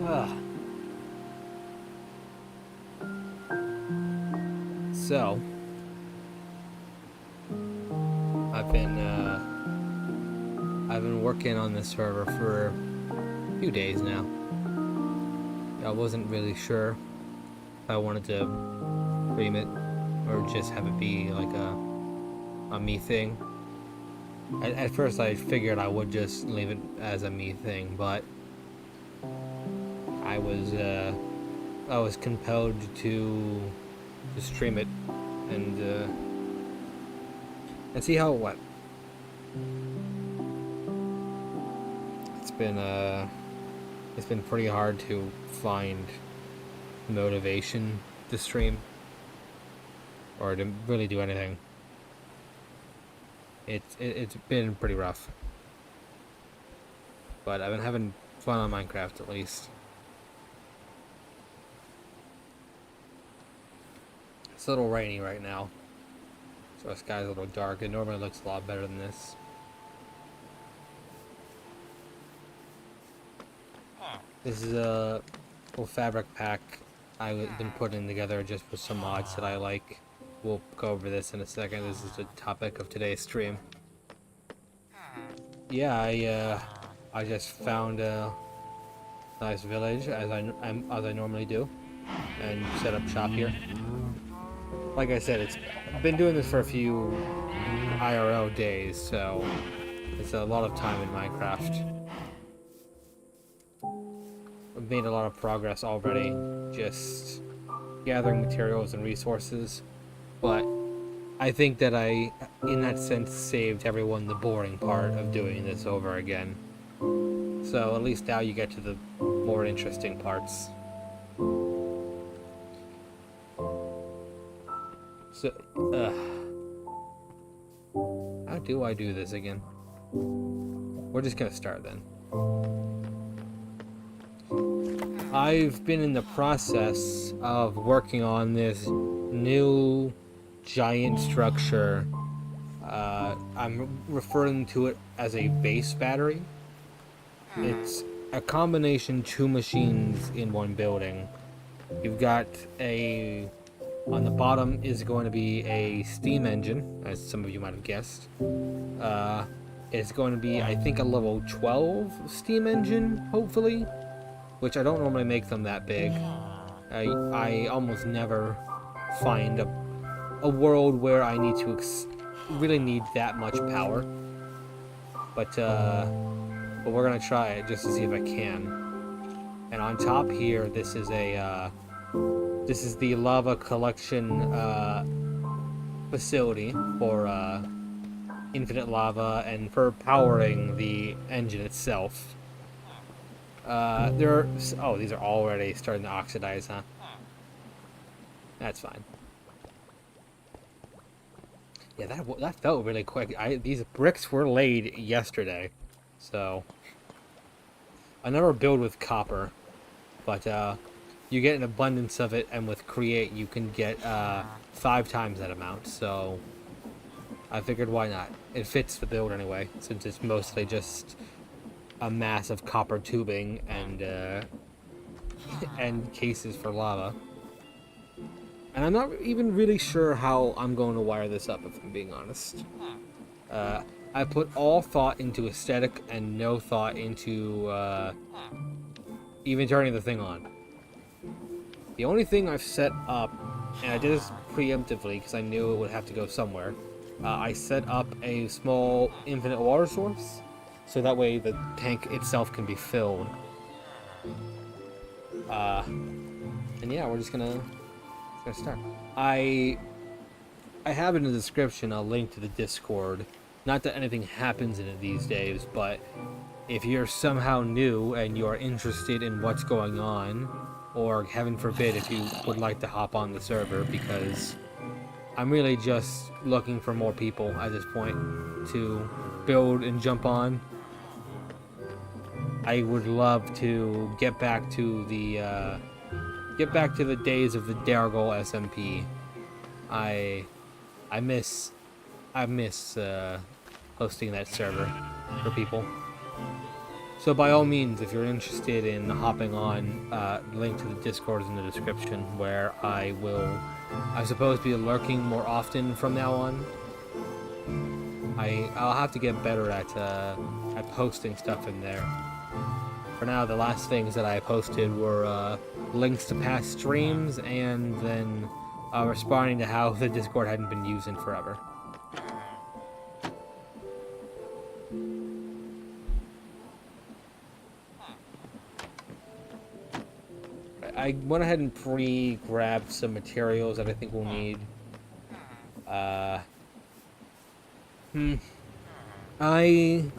Ugh. So, I've been working on this server for a few days now. I wasn't really sure if I wanted to stream it or just have it be like a me thing. At first, I figured I would just leave it as a me thing, but I was compelled to stream it and see how it went. It's been pretty hard to find motivation to stream or to really do anything. It's been pretty rough, but I've been having fun on Minecraft at least. It's a little rainy right now, so the sky's a little dark. It normally looks a lot better than this. This is a little fabric pack I've been putting together just with some mods that I like. We'll go over this in a second. This is the topic of today's stream. Yeah, I just found a nice village as I normally do, and set up shop here. Like I said, I've been doing this for a few IRL days, so it's a lot of time in Minecraft. I've made a lot of progress already, just gathering materials and resources, but I think that I, in that sense, saved everyone the boring part of doing this over again. So at least now you get to the more interesting parts. So, how do I do this again? We're just gonna start then. I've been in the process of working on this new giant structure. I'm referring to it as a base battery. It's a combination 2 machines in one building. You've got on the bottom is going to be a steam engine, as some of you might have guessed. It's going to be, I think, a level 12 steam engine, hopefully. Which I don't normally make them that big. I almost never find a world where I need to really need that much power. But we're gonna try it just to see if I can. And on top here, this is the lava collection facility for infinite lava and for powering the engine itself. These are already starting to oxidize, huh? That's fine. Yeah, that felt really quick. These bricks were laid yesterday, so I never build with copper, but you get an abundance of it, and with create you can get 5 times that amount. So I figured why not? It fits the build anyway, since it's mostly just a mass of copper tubing and cases for lava. And I'm not even really sure how I'm going to wire this up, if I'm being honest. I put all thought into aesthetic and no thought into even turning the thing on. The only thing I've set up, and I did this preemptively because I knew it would have to go somewhere, I set up a small infinite water source, so that way the tank itself can be filled. And yeah, we're just gonna start. I have in the description a link to the Discord. Not that anything happens in it these days, but if you're somehow new and you're interested in what's going on, or heaven forbid if you would like to hop on the server, because I'm really just looking for more people at this point to build and jump on. I would love to get back to the days of the Dargol SMP. I miss hosting that server for people. So by all means, if you're interested in hopping on, link to the Discord is in the description, where I will, I suppose, be lurking more often from now on. I'll have to get better at posting stuff in there. For now, the last things that I posted were links to past streams, and then responding to how the Discord hadn't been used in forever. I went ahead and pre-grabbed some materials that I think we'll need. I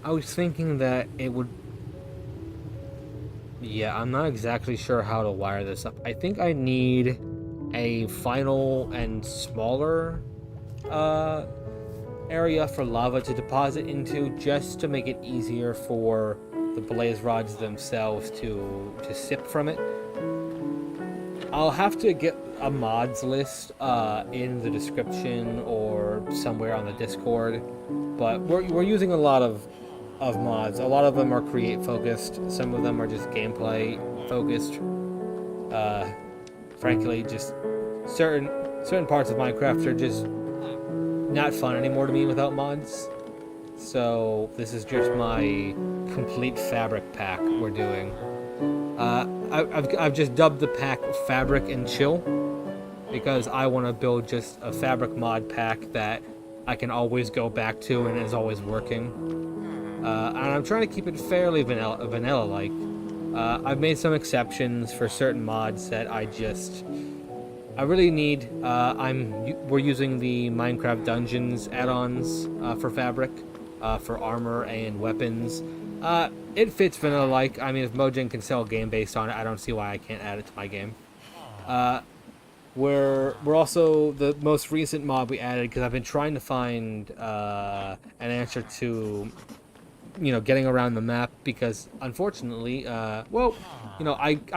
was thinking that it would... Yeah, I'm not exactly sure how to wire this up. I think I need a final and smaller area for lava to deposit into, just to make it easier for the blaze rods themselves to sip from it. I'll have to get a mods list in the description or somewhere on the Discord, but we're using a lot of mods. A lot of them are create focused, some of them are just gameplay focused. Frankly, just certain parts of Minecraft are just not fun anymore to me without mods. So this is just my complete fabric pack we're doing. I've just dubbed the pack Fabric and Chill, because I want to build just a fabric mod pack that I can always go back to and is always working. And I'm trying to keep it fairly vanilla-like. I've made some exceptions for certain mods that I really need. We're using the Minecraft Dungeons add-ons for Fabric, for armor and weapons. It fits vanilla-like. I mean, if Mojang can sell a game based on it, I don't see why I can't add it to my game. We're also the most recent mod we added, because I've been trying to find an answer to, getting around the map, because unfortunately, I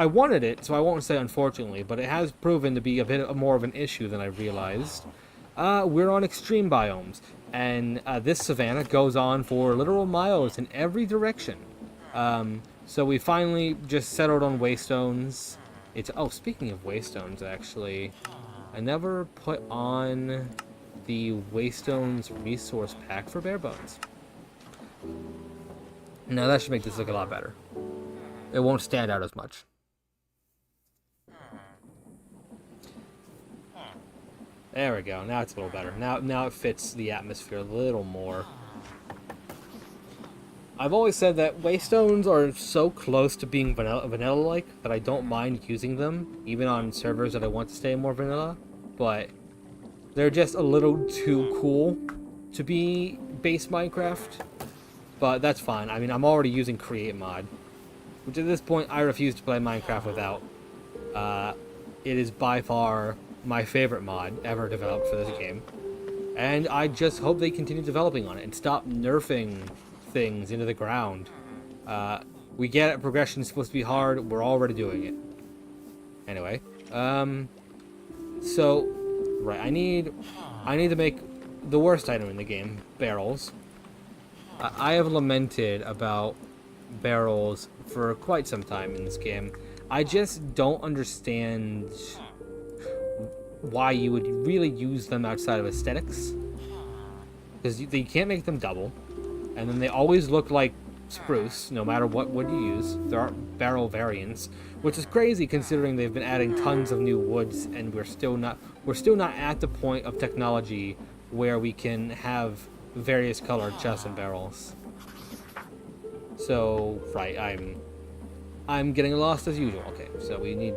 wanted it, so I won't say unfortunately, but it has proven to be a bit more of an issue than I realized. We're on extreme biomes, and this savanna goes on for literal miles in every direction. So we finally just settled on waystones. Speaking of waystones, actually, I never put on the waystones resource pack for bare bones. Now that should make this look a lot better. It won't stand out as much. There we go. Now it's a little better. Now it fits the atmosphere a little more. I've always said that waystones are so close to being vanilla-like that I don't mind using them, even on servers that I want to stay more vanilla, but they're just a little too cool to be base Minecraft. But that's fine. I mean, I'm already using Create Mod, which at this point I refuse to play Minecraft without. It is by far my favorite mod ever developed for this game, and I just hope they continue developing on it and stop nerfing things into the ground. We get it, progression is supposed to be hard, we're already doing it. Anyway, so, right, I need to make the worst item in the game, barrels. I have lamented about barrels for quite some time in this game. I just don't understand why you would really use them outside of aesthetics. Because you can't make them double. And then they always look like spruce, no matter what wood you use. There aren't barrel variants, which is crazy considering they've been adding tons of new woods, and we're still not at the point of technology where we can have various colored chests and barrels. So, right, I'm getting lost as usual. Okay, so we need...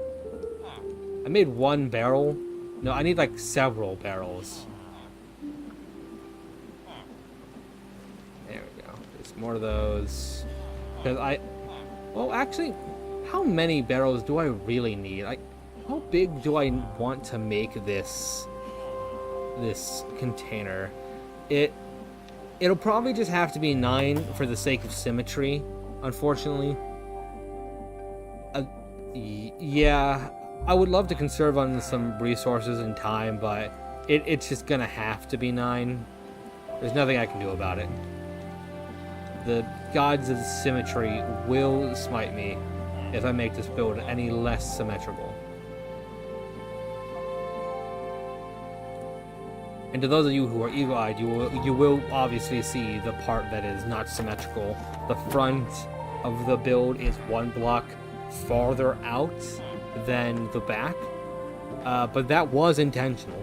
I made one barrel. No, I need like several barrels. There we go. There's more of those. Because well, actually, how many barrels do I really need? Like, how big do I want to make this container? It'll probably just have to be 9 for the sake of symmetry, unfortunately. Yeah, I would love to conserve on some resources and time, but it's just gonna have to be 9. There's nothing I can do about it. The gods of symmetry will smite me if I make this build any less symmetrical. And to those of you who are eagle-eyed, you will obviously see the part that is not symmetrical. The front of the build is 1 block farther out than the back, but that was intentional,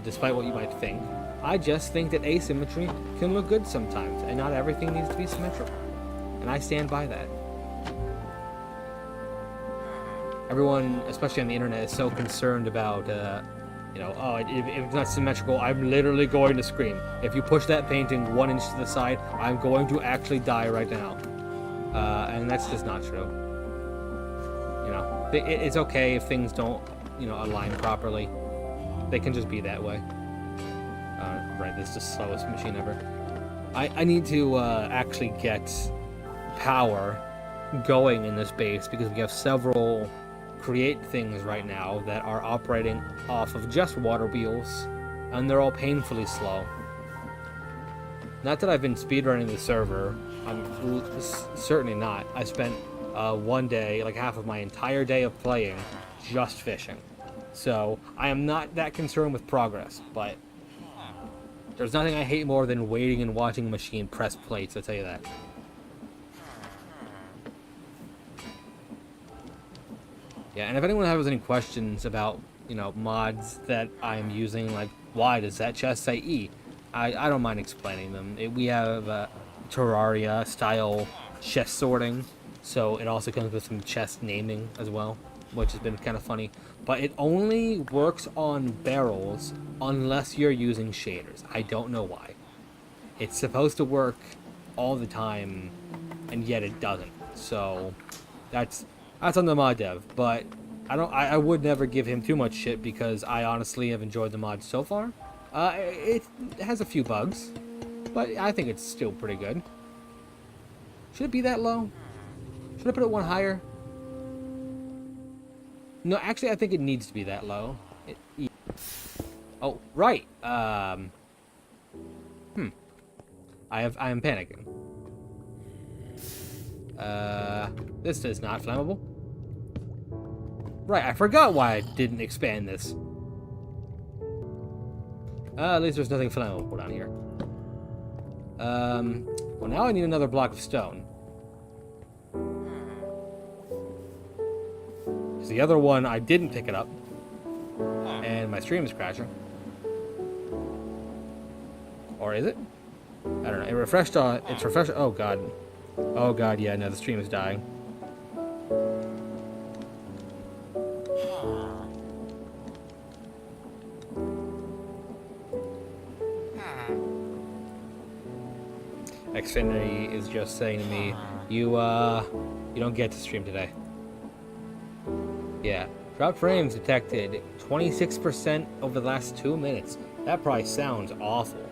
despite what you might think. I just think that asymmetry can look good sometimes, and not everything needs to be symmetrical, and I stand by that. Everyone, especially on the internet, is so concerned about oh, if it's not symmetrical, I'm literally going to scream. If you push that painting 1 inch to the side, I'm going to actually die right now. And that's just not true. It's okay if things don't, align properly. They can just be that way. Right, this is the slowest machine ever. I need to actually get power going in this base because we have several create things right now that are operating off of just water wheels, and they're all painfully slow. Not that I've been speedrunning the server, I'm certainly not. I spent one day, like half of my entire day of playing, just fishing. So I am not that concerned with progress, but there's nothing I hate more than waiting and watching a machine press plates, I'll tell you that. Yeah, and if anyone has any questions about, mods that I'm using, like, why does that chest say E? I don't mind explaining them. We have Terraria-style chest sorting, so it also comes with some chest naming as well, which has been kind of funny. But it only works on barrels unless you're using shaders. I don't know why. It's supposed to work all the time, and yet it doesn't. So that's on the mod dev, but I would never give him too much shit because I honestly have enjoyed the mod so far. It has a few bugs, but I think it's still pretty good. Should it be that low? Should I put it 1 higher? No, actually I think it needs to be that low. Oh, right. I am panicking. This is not flammable. Right, I forgot why I didn't expand this. At least there's nothing flammable down here. Well, now I need another block of stone. Because the other one, I didn't pick it up. And my stream is crashing. Or is it? I don't know. It refreshed on... It's refreshed... Oh, God. Oh, God, yeah, no, the stream is dying. Xfinity is just saying to me, you don't get to stream today. Yeah. Drop frames detected 26% over the last 2 minutes. That probably sounds awful.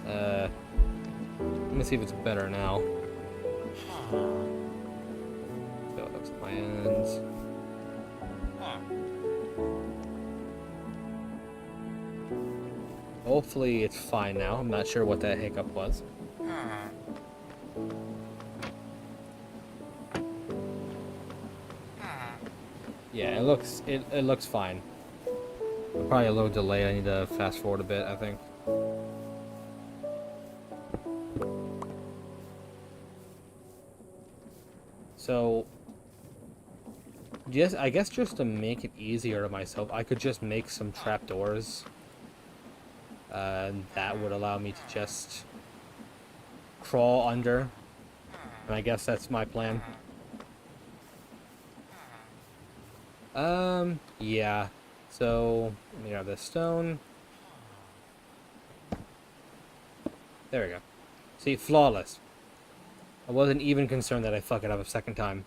Let me see if it's better now. So it looks at my ends. hopefully it's fine now. I'm not sure what that hiccup was. Yeah, it looks fine. Probably a little delay. I need to fast forward a bit, I think. So, I guess just to make it easier on myself, I could just make some trapdoors. And that would allow me to just crawl under. And I guess that's my plan. Yeah. So, let me grab this stone. There we go. See, flawless. I wasn't even concerned that I fuck it up a second time.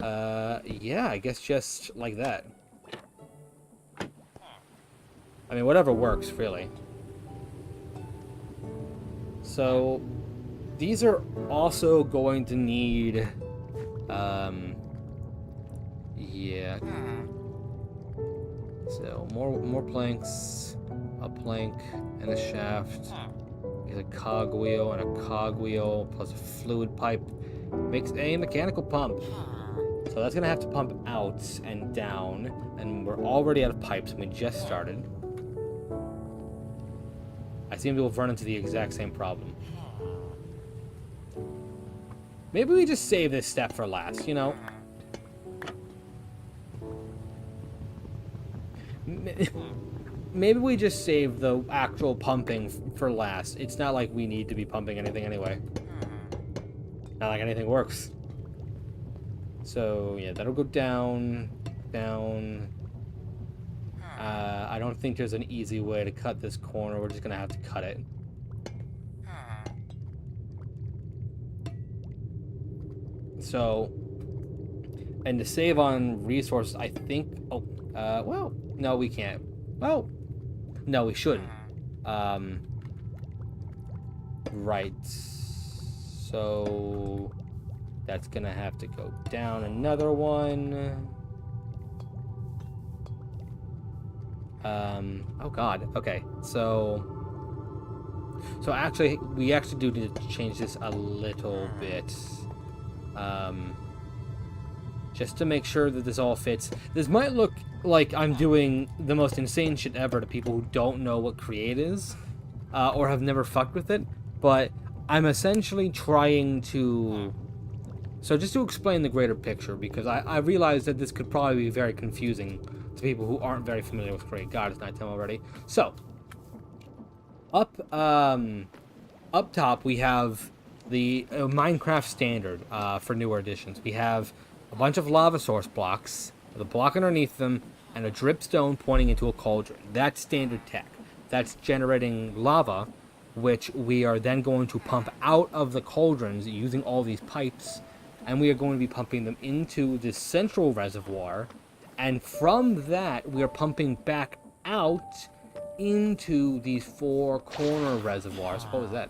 Yeah, I guess just like that. I mean, whatever works, really. So, these are also going to need, yeah. So, more planks, a plank, and a shaft. Is a cogwheel and a cogwheel plus a fluid pipe makes a mechanical pump. So that's gonna have to pump out and down, and we're already out of pipes and we just started. I seem to have run into the exact same problem. Maybe we just save this step for last, you know? Maybe we just save the actual pumping for last. It's not like we need to be pumping anything anyway. Not like anything works. So, yeah, that'll go down, down. I don't think there's an easy way to cut this corner. We're just gonna have to cut it. So, and to save on resources, I think... Oh, well, no, we can't. Well... No, we shouldn't. Right. So that's gonna have to go down another one. Oh god. Okay. So actually, we actually do need to change this a little bit. Just to make sure that this all fits. This might look like I'm doing the most insane shit ever to people who don't know what Create is, or have never fucked with it, but I'm essentially trying to... So just to explain the greater picture, because I realize that this could probably be very confusing to people who aren't very familiar with Create. God, it's nighttime already. So, up top we have the Minecraft standard for newer editions. We have a bunch of lava source blocks, with a block underneath them, and a dripstone pointing into a cauldron. That's standard tech. That's generating lava, which we are then going to pump out of the cauldrons using all these pipes, and we are going to be pumping them into this central reservoir, and from that we are pumping back out into these four corner reservoirs. What was that?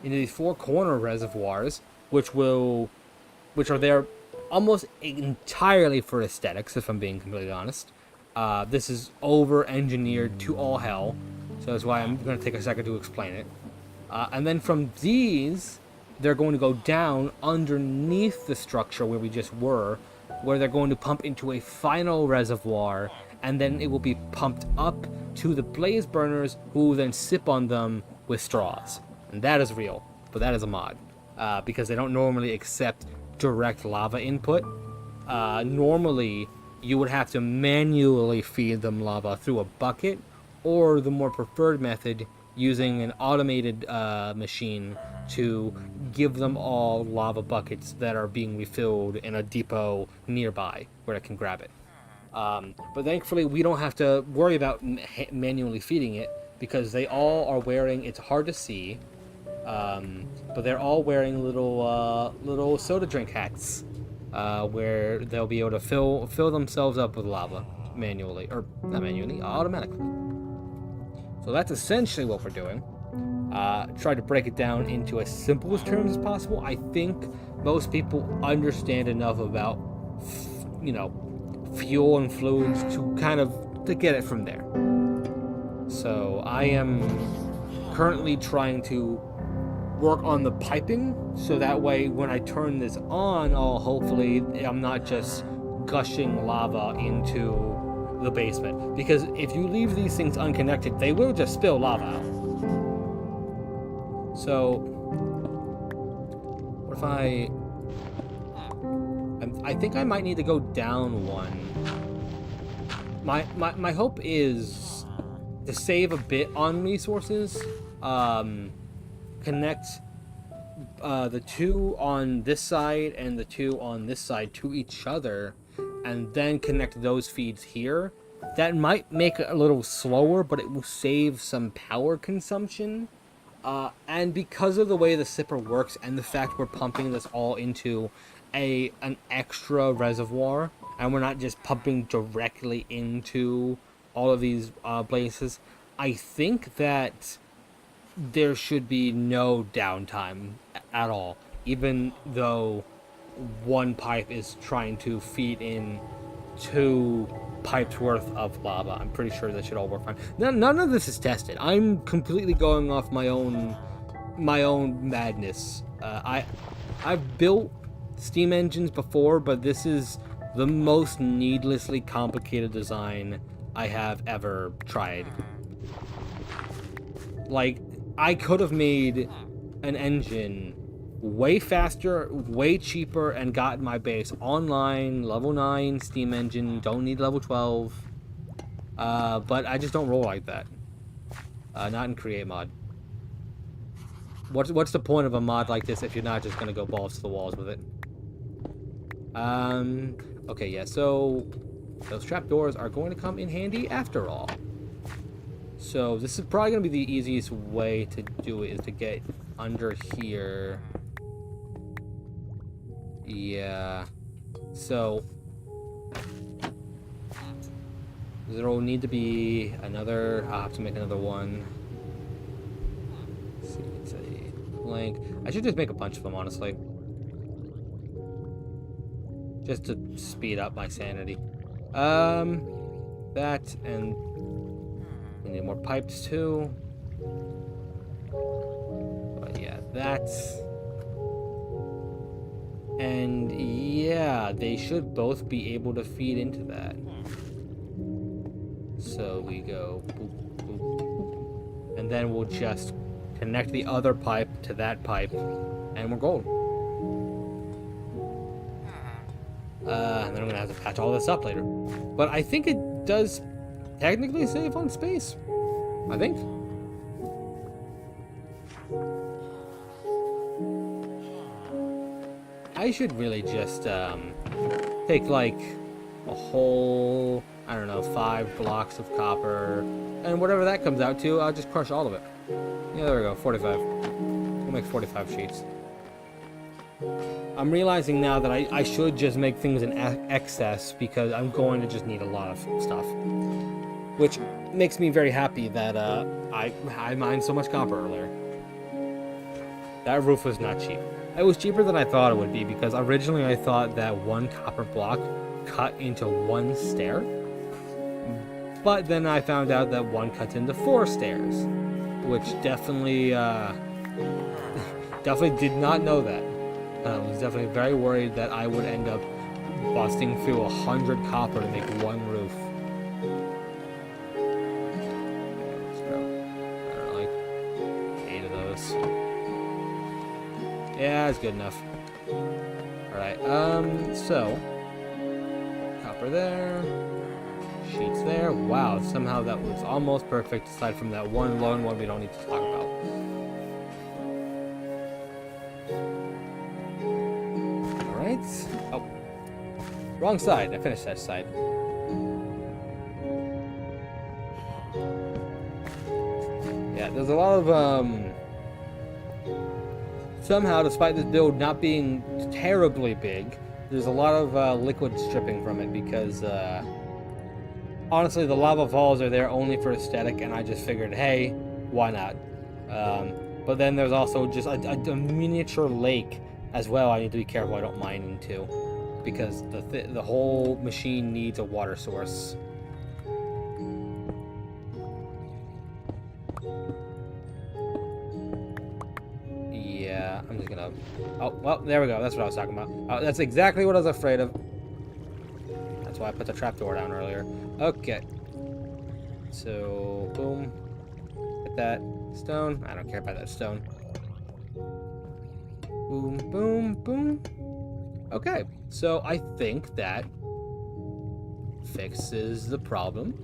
Into these four corner reservoirs, which are there almost entirely for aesthetics, if I'm being completely honest. This is over-engineered to all hell, so that's why I'm going to take a second to explain it. And then from these, they're going to go down underneath the structure where we just were, where they're going to pump into a final reservoir, and then it will be pumped up to the blaze burners, who will then sip on them with straws. And that is real, but that is a mod, because they don't normally accept direct lava input. Normally, you would have to manually feed them lava through a bucket, or the more preferred method, using an automated machine to give them all lava buckets that are being refilled in a depot nearby where it can grab it. But thankfully, we don't have to worry about manually feeding it, because they all are wearing, it's hard to see, but they're all wearing little soda drink hats, where they'll be able to fill themselves up with lava manually, or not manually, automatically. So that's essentially what we're doing. Try to break it down into as simple as terms as possible. I think most people understand enough about, fuel and fluids to get it from there. So I am currently trying to work on the piping, so that way when I turn this on, hopefully I'm not just gushing lava into the basement. Because if you leave these things unconnected, they will just spill lava out. So, what if I think I might need to go down one. My hope is to save a bit on resources. Connect the two on this side and the two on this side to each other, and then connect those feeds here. That might make it a little slower, but it will save some power consumption. And because of the way the sipper works and the fact we're pumping this all into an extra reservoir, and we're not just pumping directly into all of these places, I think that there should be no downtime at all, even though one pipe is trying to feed in 2 pipes worth of lava. I'm pretty sure that should all work fine. None of this is tested. I'm completely going off my own madness. I've built steam engines before, but this is the most needlessly complicated design I have ever tried. Like, I could have made an engine way faster, way cheaper, and gotten my base online, level 9 steam engine, don't need level 12. But I just don't roll like that. Not in Create Mod. What's the point of a mod like this if you're not just gonna go balls to the walls with it? Okay, yeah, so those trapdoors are going to come in handy after all. So this is probably going to be the easiest way to do it, is to get under here. Yeah. So there will need to be another... I'll have to make another one. Let's see, it's a blank. I should just make a bunch of them, honestly. Just to speed up my sanity. That, and we need more pipes too. But yeah, that's... And yeah, they should both be able to feed into that. So we go boop, boop, boop. And then we'll just connect the other pipe to that pipe, and we're golden. And then I'm gonna have to patch all this up later. But I think it does technically save on space. I think. I should really just take like a whole, I don't know, 5 blocks of copper, and whatever that comes out to, I'll just crush all of it. Yeah, there we go, 45. We'll make 45 sheets. I'm realizing now that I should just make things in excess, because I'm going to just need a lot of stuff. Which makes me very happy that I mined so much copper earlier. That roof was not cheap. It was cheaper than I thought it would be, because originally I thought that 1 copper block cut into 1 stair. But then I found out that 1 cuts into 4 stairs, which definitely did not know that. I was definitely very worried that I would end up busting through 100 copper to make 1 roof. So, I don't know, like 8 of those. Yeah, it's good enough. Alright, so copper there, sheets there. Wow, somehow that was almost perfect, aside from that one lone one we don't need to talk about. Alright. Oh. Wrong side. I finished that side. Yeah, there's a lot of, somehow, despite this build not being terribly big, there's a lot of liquid stripping from it, because honestly, the lava falls are there only for aesthetic, and I just figured, hey, why not? But then there's also just a miniature lake as well. I need to be careful I don't mine into, because the whole machine needs a water source. Oh, well, there we go. That's what I was talking about. That's exactly what I was afraid of. That's why I put the trapdoor down earlier. Okay. So, boom. Hit that stone. I don't care about that stone. Boom, boom, boom. Okay. So, I think that fixes the problem.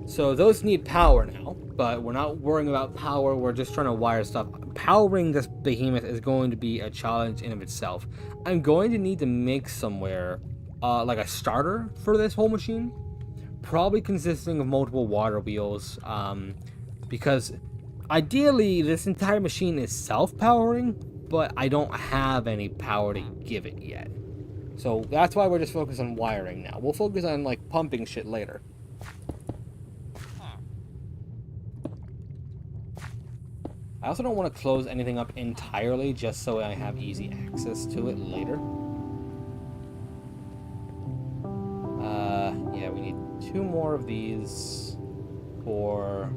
So those need power now, but we're not worrying about power. We're just trying to wire stuff. Powering this behemoth is going to be a challenge in of itself. I'm going to need to make somewhere like a starter for this whole machine, probably consisting of multiple water wheels, because ideally this entire machine is self-powering, but I don't have any power to give it yet. So that's why we're just focused on wiring now. We'll focus on like pumping shit later. I also don't want to close anything up entirely just so I have easy access to it later. Yeah, we need 2 more of these for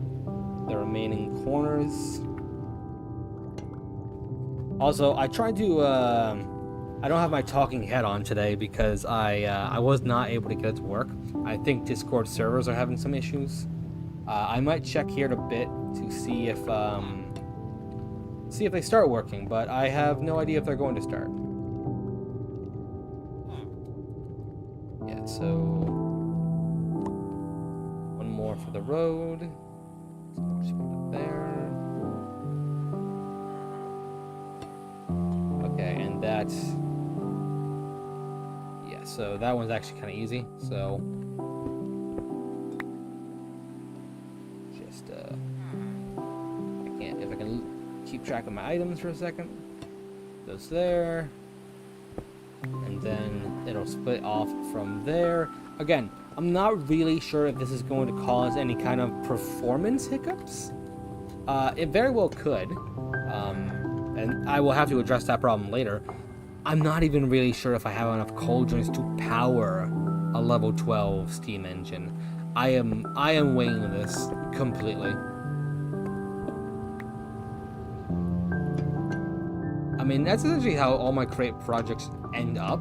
the remaining corners. Also, I tried to, I don't have my talking head on today because I was not able to get it to work. I think Discord servers are having some issues. I might check here in a bit to see if they start working, but I have no idea if they're going to start. Yeah, so 1 more for the road. So just put it there. Okay, and that's, yeah, so that one's actually kind of easy. So just if I can keep track of my items for a second. Goes there. And then it'll split off from there. Again, I'm not really sure if this is going to cause any kind of performance hiccups. It very well could. And I will have to address that problem later. I'm not even really sure if I have enough cauldrons to power a level 12 steam engine. I am weighing this completely. I mean, that's essentially how all my create projects end up.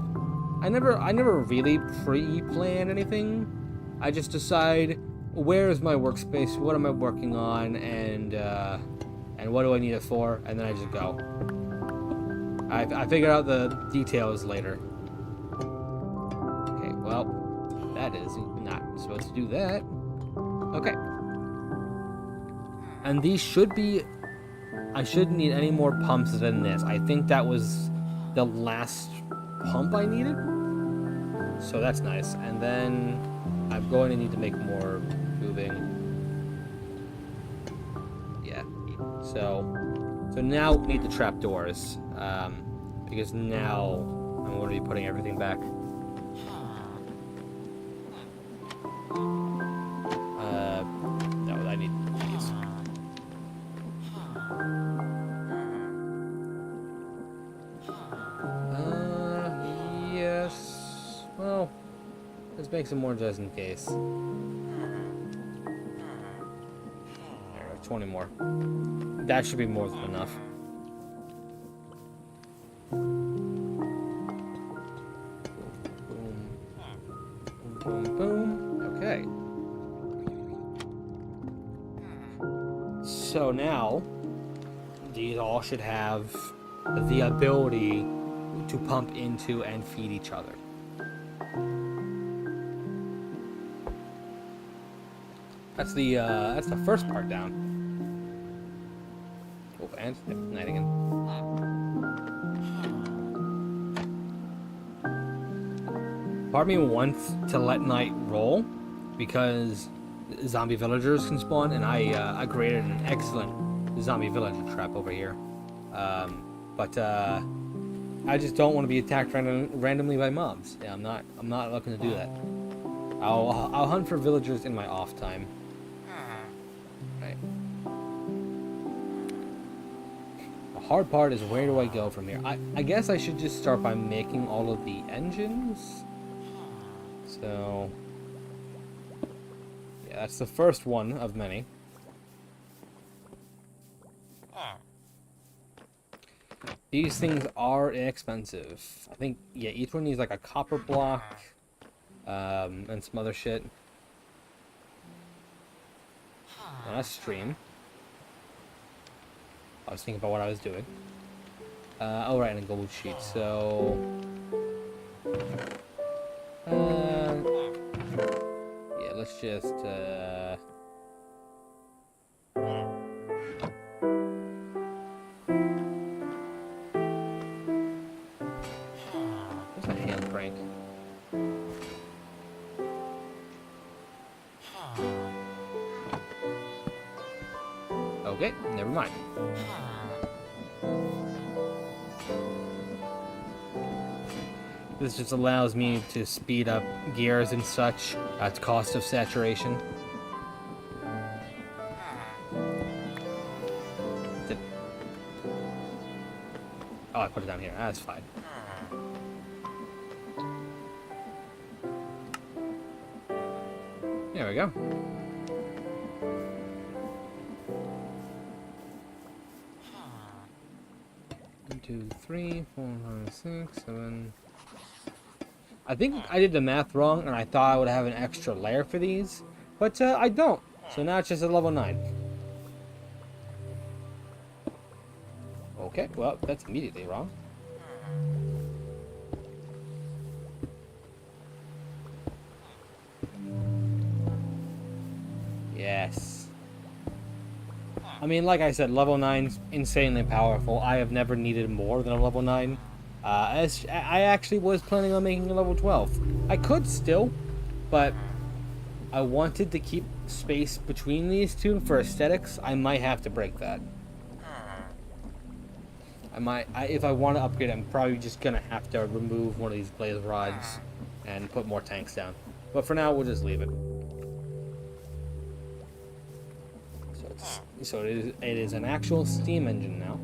I never really pre-plan anything. I just decide where is my workspace, what am I working on, and what do I need it for, and then I just go. I figure out the details later. Okay, well, that is not supposed to do that. Okay. And these should be... I shouldn't need any more pumps than this. I think that was the last pump I needed. So that's nice. And then I'm going to need to make more tubing. Yeah. So now we need the trapdoors. Because now I'm going to be putting everything back. No, I need these. Yes. Well, let's make some more just in case. There, 20 more. That should be more than enough. Boom, boom, boom. Okay. So now, these all should have the ability to pump into and feed each other. That's the first part down. Oh, and night again. Part of me wants to let night roll because zombie villagers can spawn, and I created an excellent zombie villager trap over here. But I just don't want to be attacked randomly by mobs. Yeah, I'm not looking to do that. I'll hunt for villagers in my off time. Right. The hard part is where do I go from here? I guess I should just start by making all of the engines. So yeah, that's the first one of many. These things are inexpensive. I think, yeah, each one needs like a copper block, and some other shit. On a stream. I was thinking about what I was doing. Oh, right, and a gold sheet, so... yeah, let's just, Where's my hand crank? Okay, never mind. This just allows me to speed up gears and such at cost of saturation. Oh, I put it down here. That's fine. There we go. 1, 2, 3, 4, 5, 6, 7. I think I did the math wrong, and I thought I would have an extra layer for these, but I don't. So now it's just a level 9. Okay, well, that's immediately wrong. Yes. I mean, like I said, level 9's insanely powerful. I have never needed more than a level 9. As I actually was planning on making a level 12. I could still, but I wanted to keep space between these two for aesthetics. I might have to break that. If I want to upgrade, I'm probably just gonna have to remove one of these blaze rods and put more tanks down. But for now, we'll just leave it. So it is an actual steam engine now.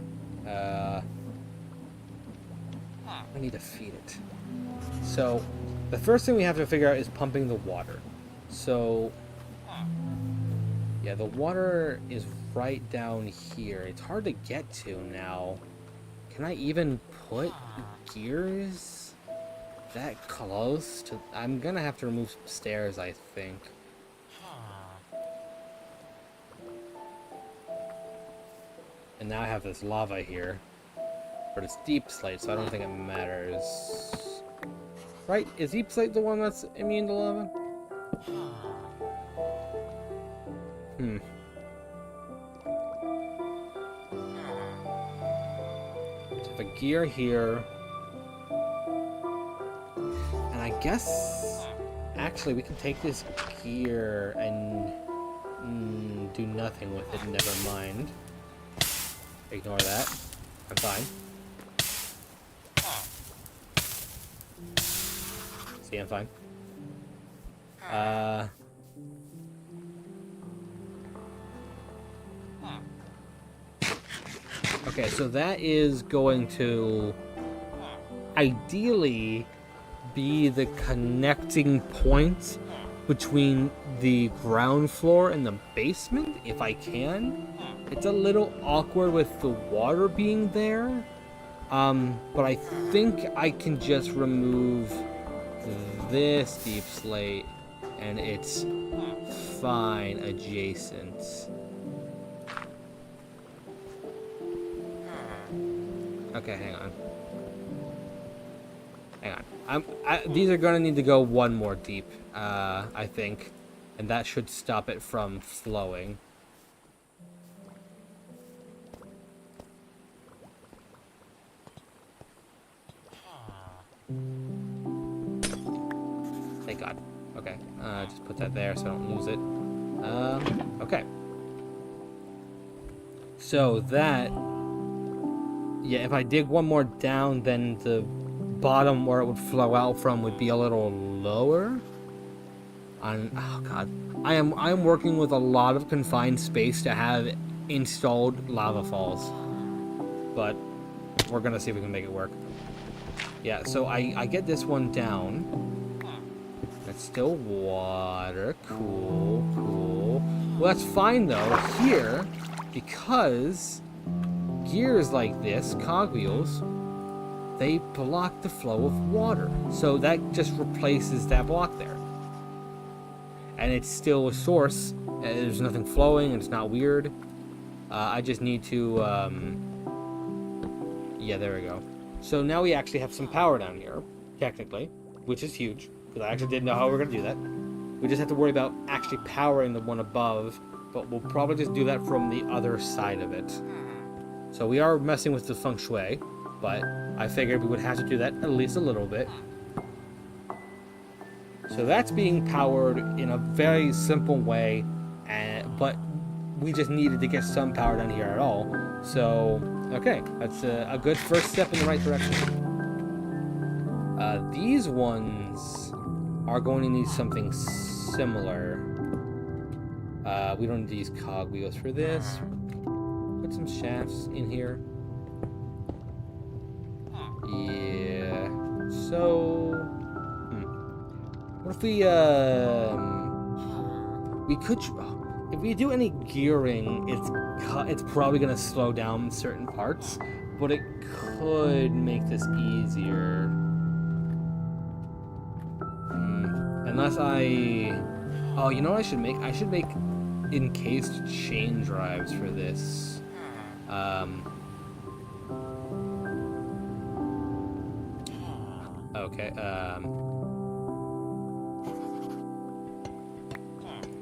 I need to feed it. So the first thing we have to figure out is pumping the water. So yeah, the water is right down here. It's hard to get to now. Can I even put gears that close to... I'm gonna have to remove some stairs, I think. And now I have this lava here. But it's deep slate, so I don't think it matters. Right? Is deep slate the one that's immune to lava? Hmm. So if a gear here... And I guess... Actually, we can take this gear and... do nothing with it, never mind. Ignore that. I'm fine. See, I'm fine. Okay, so that is going to ideally be the connecting point between the ground floor and the basement, if I can. It's a little awkward with the water being there, but I think I can just remove this deep slate and it's fine adjacent. Okay, hang on. Hang on. These are gonna need to go one more deep, I think, and that should stop it from flowing. Thank God. Okay, just put that there so I don't lose it. Okay. So that... Yeah, if I dig one more down, then the bottom where it would flow out from would be a little lower. Oh God. I am working with a lot of confined space to have installed lava falls. But we're gonna see if we can make it work. Yeah, so I get this one down. That's still water. Cool, cool. Well, that's fine, though, here, because gears like this, cogwheels, they block the flow of water. So that just replaces that block there. And it's still a source. There's nothing flowing, and it's not weird. I just need to, yeah, there we go. So now we actually have some power down here, technically, which is huge, because I actually didn't know how we were going to do that. We just have to worry about actually powering the one above, but we'll probably just do that from the other side of it. So we are messing with the feng shui, but I figured we would have to do that at least a little bit. So that's being powered in a very simple way, but we just needed to get some power down here at all. So, okay, that's a good first step in the right direction. These ones are going to need something similar. We don't need to use cogwheels for this. Put some shafts in here. Yeah. So, what if we could, if we do any gearing, it's probably gonna slow down certain parts, but it could make this easier. Unless oh, you know what I should make? I should make encased chain drives for this. Okay,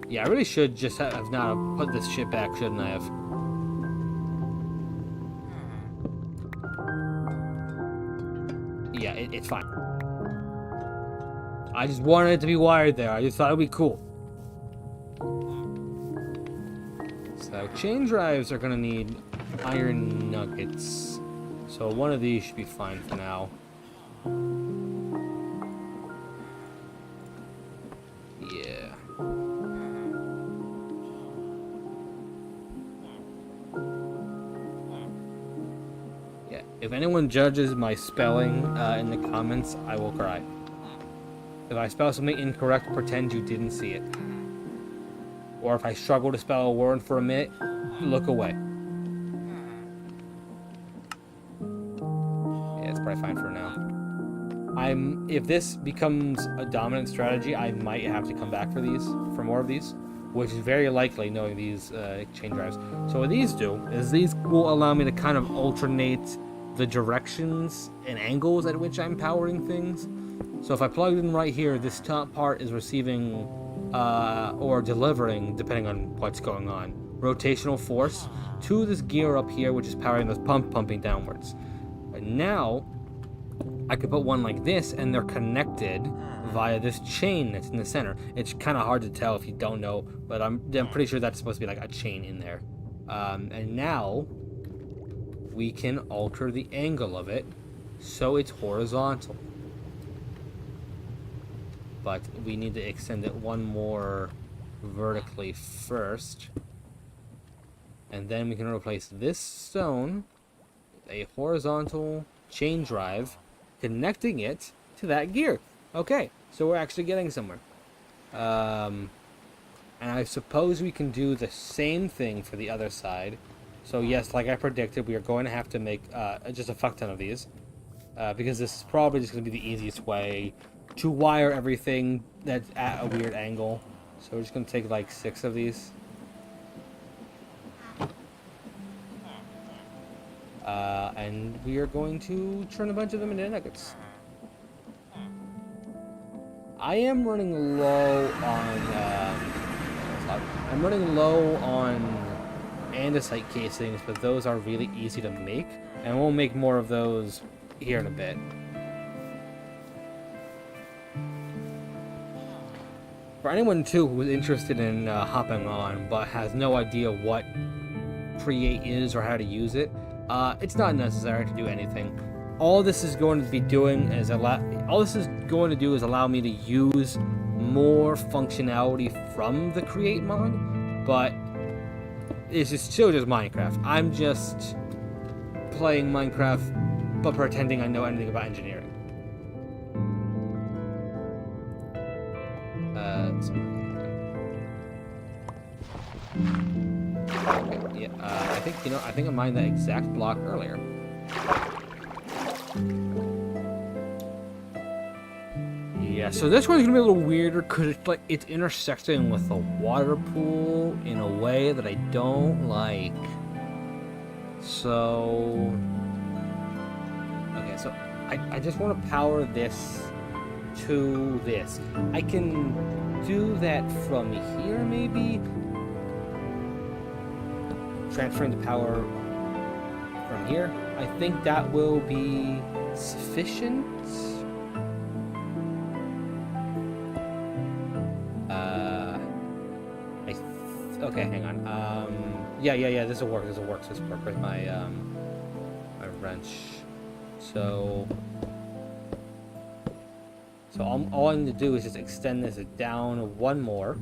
yeah, I really should just have not put this shit back, shouldn't I have? Yeah, it's fine. I just wanted it to be wired there. I just thought it'd be cool. So, chain drives are gonna need iron nuggets. So one of these should be fine for now. Yeah. Yeah, if anyone judges my spelling in the comments, I will cry. If I spell something incorrect, pretend you didn't see it. Or if I struggle to spell a word for a minute, look away. Yeah, it's probably fine for now. If this becomes a dominant strategy, I might have to come back for more of these, which is very likely knowing these chain drives. So what these do is these will allow me to kind of alternate the directions and angles at which I'm powering things. So if I plug in right here, this top part is receiving or delivering, depending on what's going on, rotational force to this gear up here, which is powering this pumping downwards. And now I could put one like this, and they're connected via this chain that's in the center. It's kind of hard to tell if you don't know, but I'm pretty sure that's supposed to be like a chain in there. And now we can alter the angle of it so it's horizontal. But we need to extend it one more vertically first. And then we can replace this stone with a horizontal chain drive, connecting it to that gear. Okay, so we're actually getting somewhere. And I suppose we can do the same thing for the other side. So yes, like I predicted, we are going to have to make just a fuck ton of these. Because this is probably just going to be the easiest way to wire everything that's at a weird angle. So we're just going to take like 6 of these. And we are going to turn a bunch of them into nuggets. I am running low on andesite casings, but those are really easy to make, and we'll make more of those here in a bit. For anyone too who is interested in hopping on but has no idea what Create is or how to use it, it's not necessary to do anything. All this is going to be doing is allow me to use more functionality from the Create mod, but it's still just Minecraft. I'm just playing Minecraft but pretending I know anything about engineering. Yeah, I think, I think I mined that exact block earlier. Yeah, so this one's gonna be a little weirder because it's intersecting with the water pool in a way that I don't like. So, okay, so I just want to power this to this. I can do that from here, maybe. Transferring the power from here. I think that will be sufficient. Okay, hang on. Yeah. This will work. This will work. This will work with my my wrench. So all I need to do is just extend this down one more,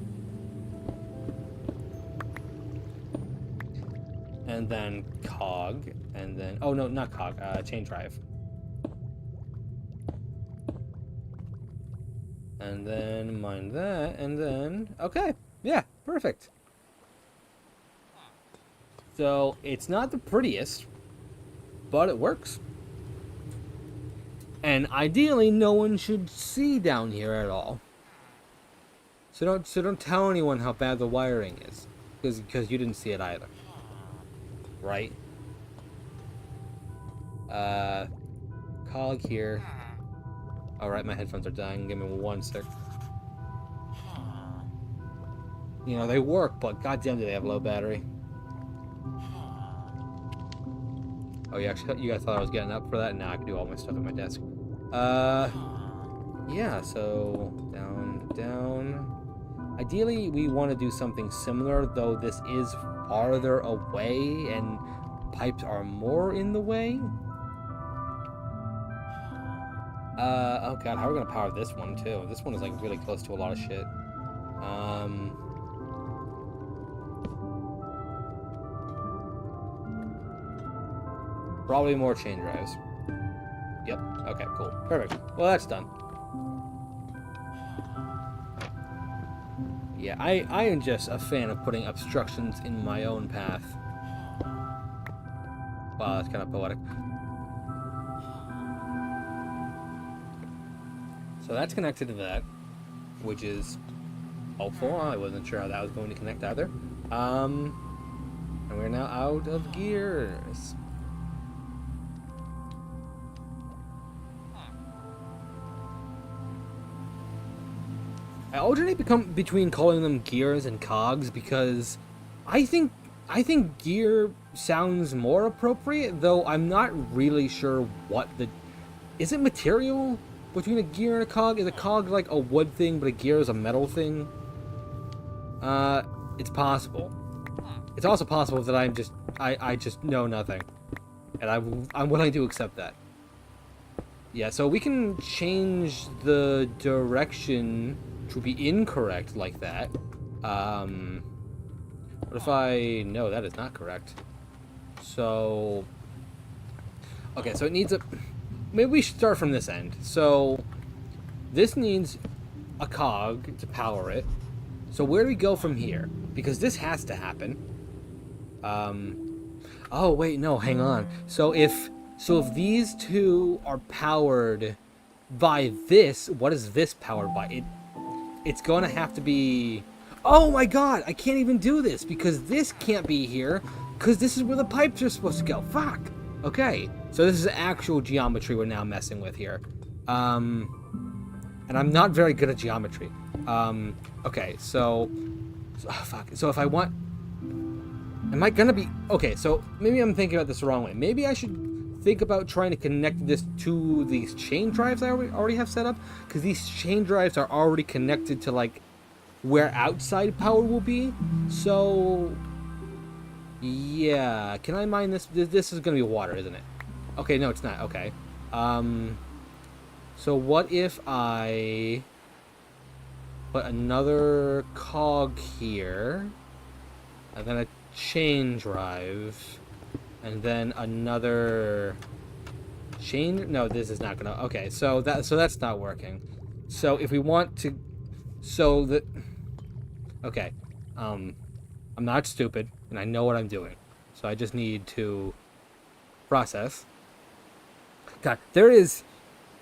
and then cog, and then oh no, not cog. Chain drive, and then mine that, and then okay, yeah, perfect. So, it's not the prettiest, but it works. And ideally, no one should see down here at all. So don't tell anyone how bad the wiring is, because you didn't see it either. Right? Cog here. Alright, my headphones are dying. Give me one sec. You know, they work, but goddamn do they have low battery. Oh, you guys thought I was getting up for that? Now I can do all my stuff at my desk. Yeah, so down. Ideally, we want to do something similar, though this is farther away and pipes are more in the way. Oh god, how are we gonna power this one too? This one is like really close to a lot of shit. Probably more chain drives. Yep. Okay, cool. Perfect. Well, that's done. Yeah, I am just a fan of putting obstructions in my own path. Wow, that's kind of poetic. So that's connected to that, which is helpful. I wasn't sure how that was going to connect either. And we're now out of gears. I alternate between calling them gears and cogs because I think gear sounds more appropriate, though I'm not really sure what the... Is it material between a gear and a cog? Is a cog like a wood thing, but a gear is a metal thing? It's possible. It's also possible that I just know nothing. And I'm willing to accept that. Yeah, so we can change the direction to be incorrect like that. What if I... No, that is not correct. So... Okay, so it needs a... Maybe we should start from this end. So, this needs a cog to power it. So where do we go from here? Because this has to happen. Oh, wait, no, hang on. So if these two are powered by this, what is this powered by? It's going to have to be... Oh my god, I can't even do this because this can't be here because this is where the pipes are supposed to go. Fuck. Okay, so this is actual geometry we're now messing with here. And I'm not very good at geometry. Okay, so oh, fuck. So if I want... Am I gonna be... Okay, so maybe I'm thinking about this the wrong way. Maybe I should think about trying to connect this to these chain drives I already have set up, because these chain drives are already connected to, like, where outside power will be. So... Yeah, can I mine this? This is gonna be water, isn't it? Okay, no, it's not. Okay. So what if I put another cog here, and then a chain drive, and then another chain? No, this is not gonna. Okay, so that's not working. So if we want to, okay, I'm not stupid, and I know what I'm doing. So I just need to process. God, there is...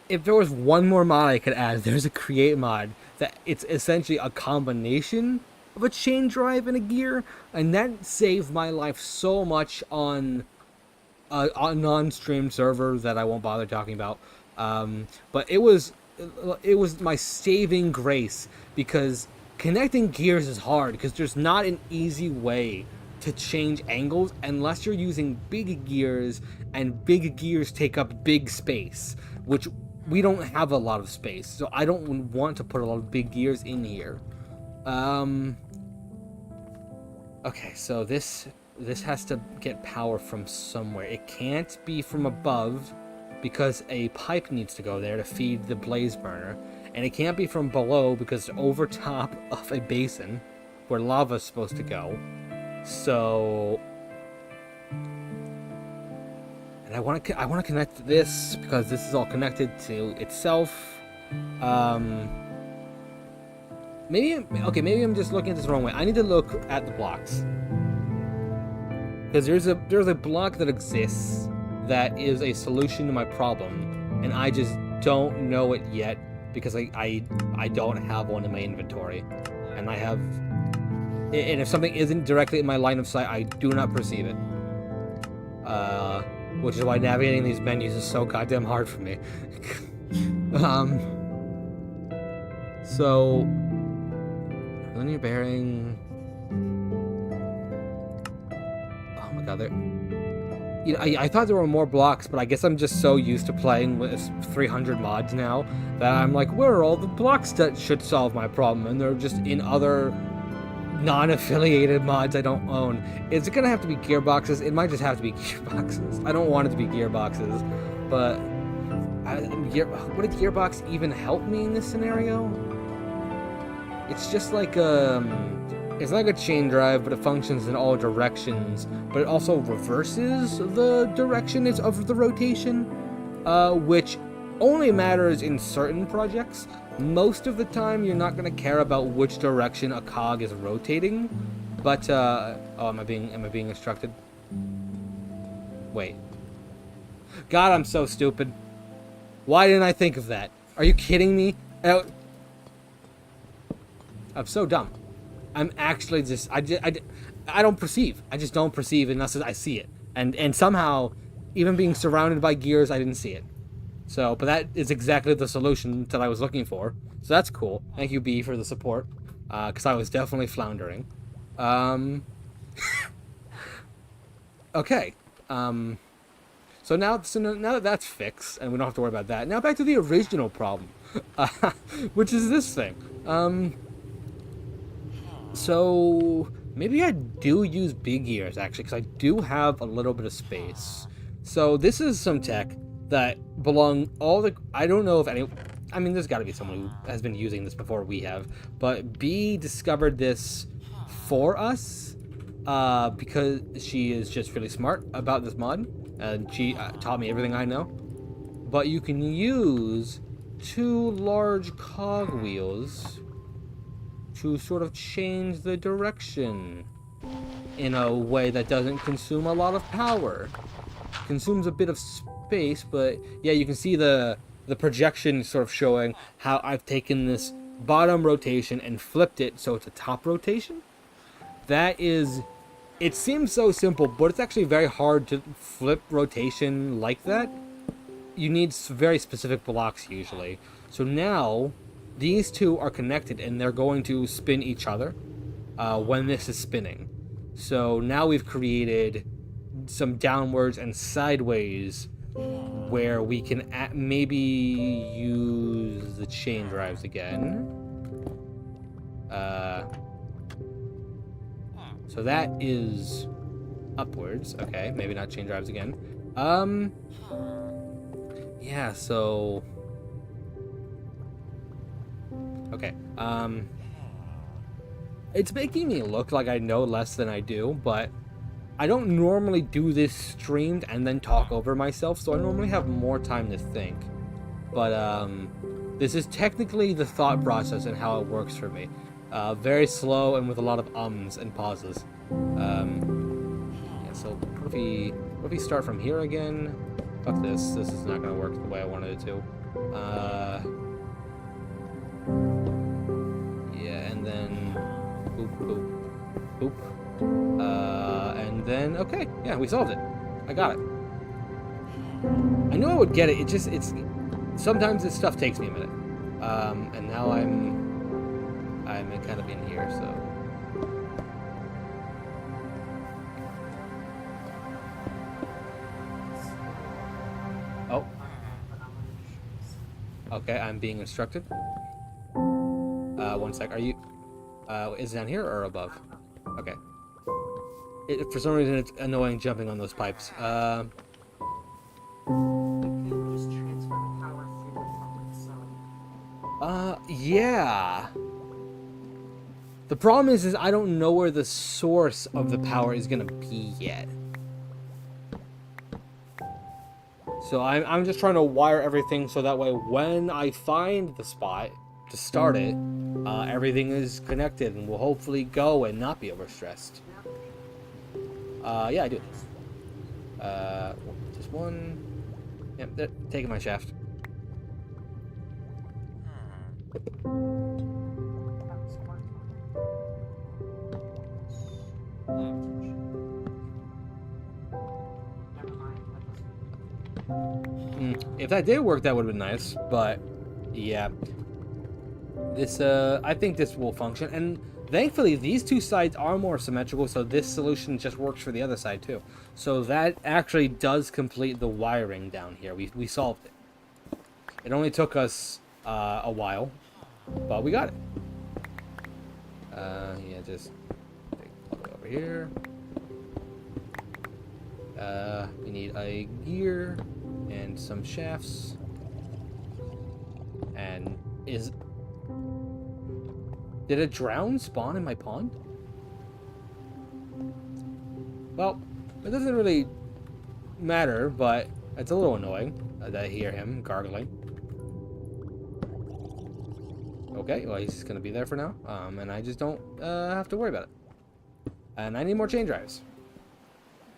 If there was one more mod I could add, there's a create mod that it's essentially a combination of a chain drive and a gear, and that saved my life so much on a non-stream server that I won't bother talking about. But it was my saving grace, because connecting gears is hard because there's not an easy way to change angles unless you're using big gears, and big gears take up big space, which we don't have a lot of space, so I don't want to put a lot of big gears in here. Okay, so this has to get power from somewhere. It can't be from above because a pipe needs to go there to feed the blaze burner, and it can't be from below because it's over top of a basin where lava's supposed to go. So, and I want to connect this because this is all connected to itself. Maybe I'm just looking at this the wrong way. I need to look at the blocks, because there's a block that exists that is a solution to my problem, and I just don't know it yet because I don't have one in my inventory, and if something isn't directly in my line of sight, I do not perceive it. Which is why navigating these menus is so goddamn hard for me. So linear bearing. Oh my god, I thought there were more blocks, but I guess I'm just so used to playing with 300 mods now that I'm like, where are all the blocks that should solve my problem? And they're just in other non-affiliated mods I don't own. Is it gonna have to be gearboxes? It might just have to be gearboxes. I don't want it to be gearboxes, but would a gearbox even help me in this scenario? It's just like it's like a chain drive, but it functions in all directions, but it also reverses the direction of the rotation, which only matters in certain projects. Most of the time, you're not going to care about which direction a cog is rotating, but, oh, am I being instructed? Wait. God, I'm so stupid. Why didn't I think of that? Are you kidding me? I'm so dumb. I'm actually just, I don't perceive. I just don't perceive unless I see it. And somehow, even being surrounded by gears, I didn't see it. So, but that is exactly the solution that I was looking for. So that's cool. Thank you, B, for the support. Because I was definitely floundering. Okay. So now that that's fixed, and we don't have to worry about that, now back to the original problem. Which is this thing. So maybe I do use big gears, actually, because I do have a little bit of space. So this is some tech that I don't know if there's got to be someone who has been using this before we have, but B discovered this for us because she is just really smart about this mod, and she taught me everything I know. But you can use 2 large cog wheels to sort of change the direction in a way that doesn't consume a lot of power. Consumes a bit of space, but yeah, you can see the projection sort of showing how I've taken this bottom rotation and flipped it so it's a top rotation. It seems so simple, but it's actually very hard to flip rotation like that. You need very specific blocks usually. So now these two are connected and they're going to spin each other when this is spinning. So now we've created some downwards and sideways where we can maybe use the chain drives again. So that is upwards. Okay, maybe not chain drives again. Yeah, so okay. It's making me look like I know less than I do, but I don't normally do this streamed and then talk over myself, so I normally have more time to think. But this is technically the thought process and how it works for me. Very slow and with a lot of ums and pauses. Yeah, so what if we start from here again? Fuck this. This is not gonna work the way I wanted it to. Yeah, and then boop, boop, boop. And then, okay, yeah, we solved it. I got it. I knew I would get it. It's sometimes this stuff takes me a minute. And now I'm kind of in here, so. Oh. Okay, I'm being instructed. One sec. Are you? Is it down here or above? Okay. For some reason, it's annoying jumping on those pipes. Yeah. The problem is I don't know where the source of the power is gonna be yet. So I'm just trying to wire everything so that way when I find the spot to start it, everything is connected and will hopefully go and not be overstressed. Yeah, I do. Just one. Yep, taking my shaft. If that did work, that would have been nice, but yeah. This, I think this will function, and thankfully these two sides are more symmetrical, so this solution just works for the other side too. So that actually does complete the wiring down here. We solved it. It only took us a while, but we got it. Yeah, just plug it over here. We need a gear and some shafts. And did a drown spawn in my pond? Well, it doesn't really matter, but it's a little annoying that I hear him gargling. Okay, well, he's just gonna be there for now, and I just don't have to worry about it. And I need more chain drives.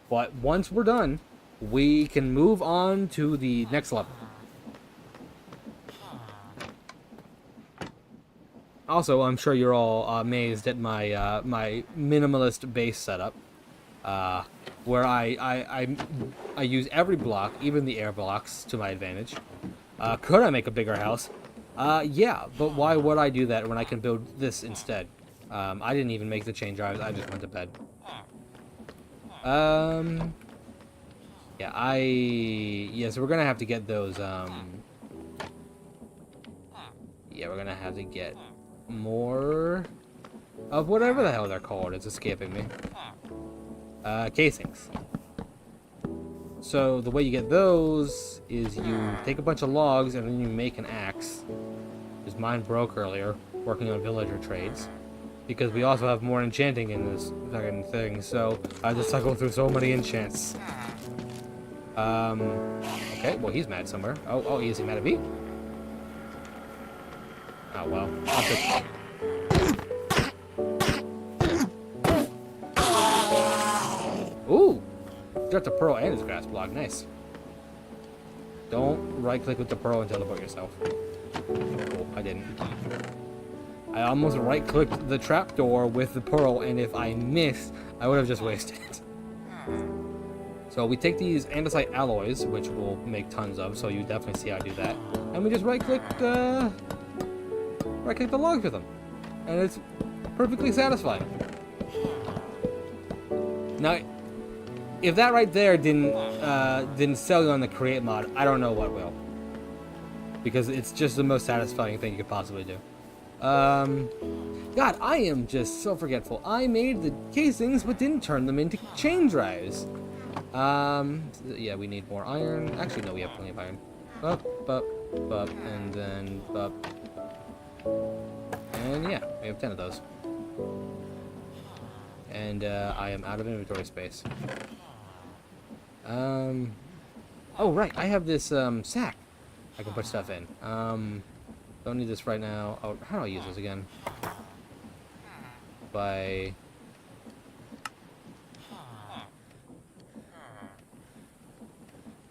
But once we're done, we can move on to the next level. Also, I'm sure you're all amazed at my my minimalist base setup, where I use every block, even the air blocks, to my advantage. Could I make a bigger house? Yeah, but why would I do that when I can build this instead? I didn't even make the chain drives. I just went to bed. Yeah, yeah, so we're gonna have to get those, yeah, we're gonna have to get more of whatever the hell they're called. It's escaping me. Casings. So the way you get those is you take a bunch of logs and then you make an axe. Because mine broke earlier, working on villager trades. Because we also have more enchanting in this fucking thing, so I just cycle through so many enchants. Okay, well, he's mad somewhere. Oh, is he mad at me? Oh, well. Ooh! Dropped a pearl and his grass block. Nice. Don't right-click with the pearl and teleport yourself. Cool, I didn't. I almost right-clicked the trapdoor with the pearl, and if I missed, I would have just wasted it. So we take these andesite alloys, which we'll make tons of, so you definitely see how I do that. And we just right-click the logs with them. And it's perfectly satisfying. Now, if that right there didn't sell you on the create mod, I don't know what will. Because it's just the most satisfying thing you could possibly do. God, I am just so forgetful. I made the casings, but didn't turn them into chain drives. Yeah, we need more iron. Actually, no, we have plenty of iron. Bup, bup, bup, and then bup. And yeah, we have 10 of those. And, I am out of inventory space. Oh, right, I have this, sack I can put stuff in. Don't need this right now. Oh, how do I use this again?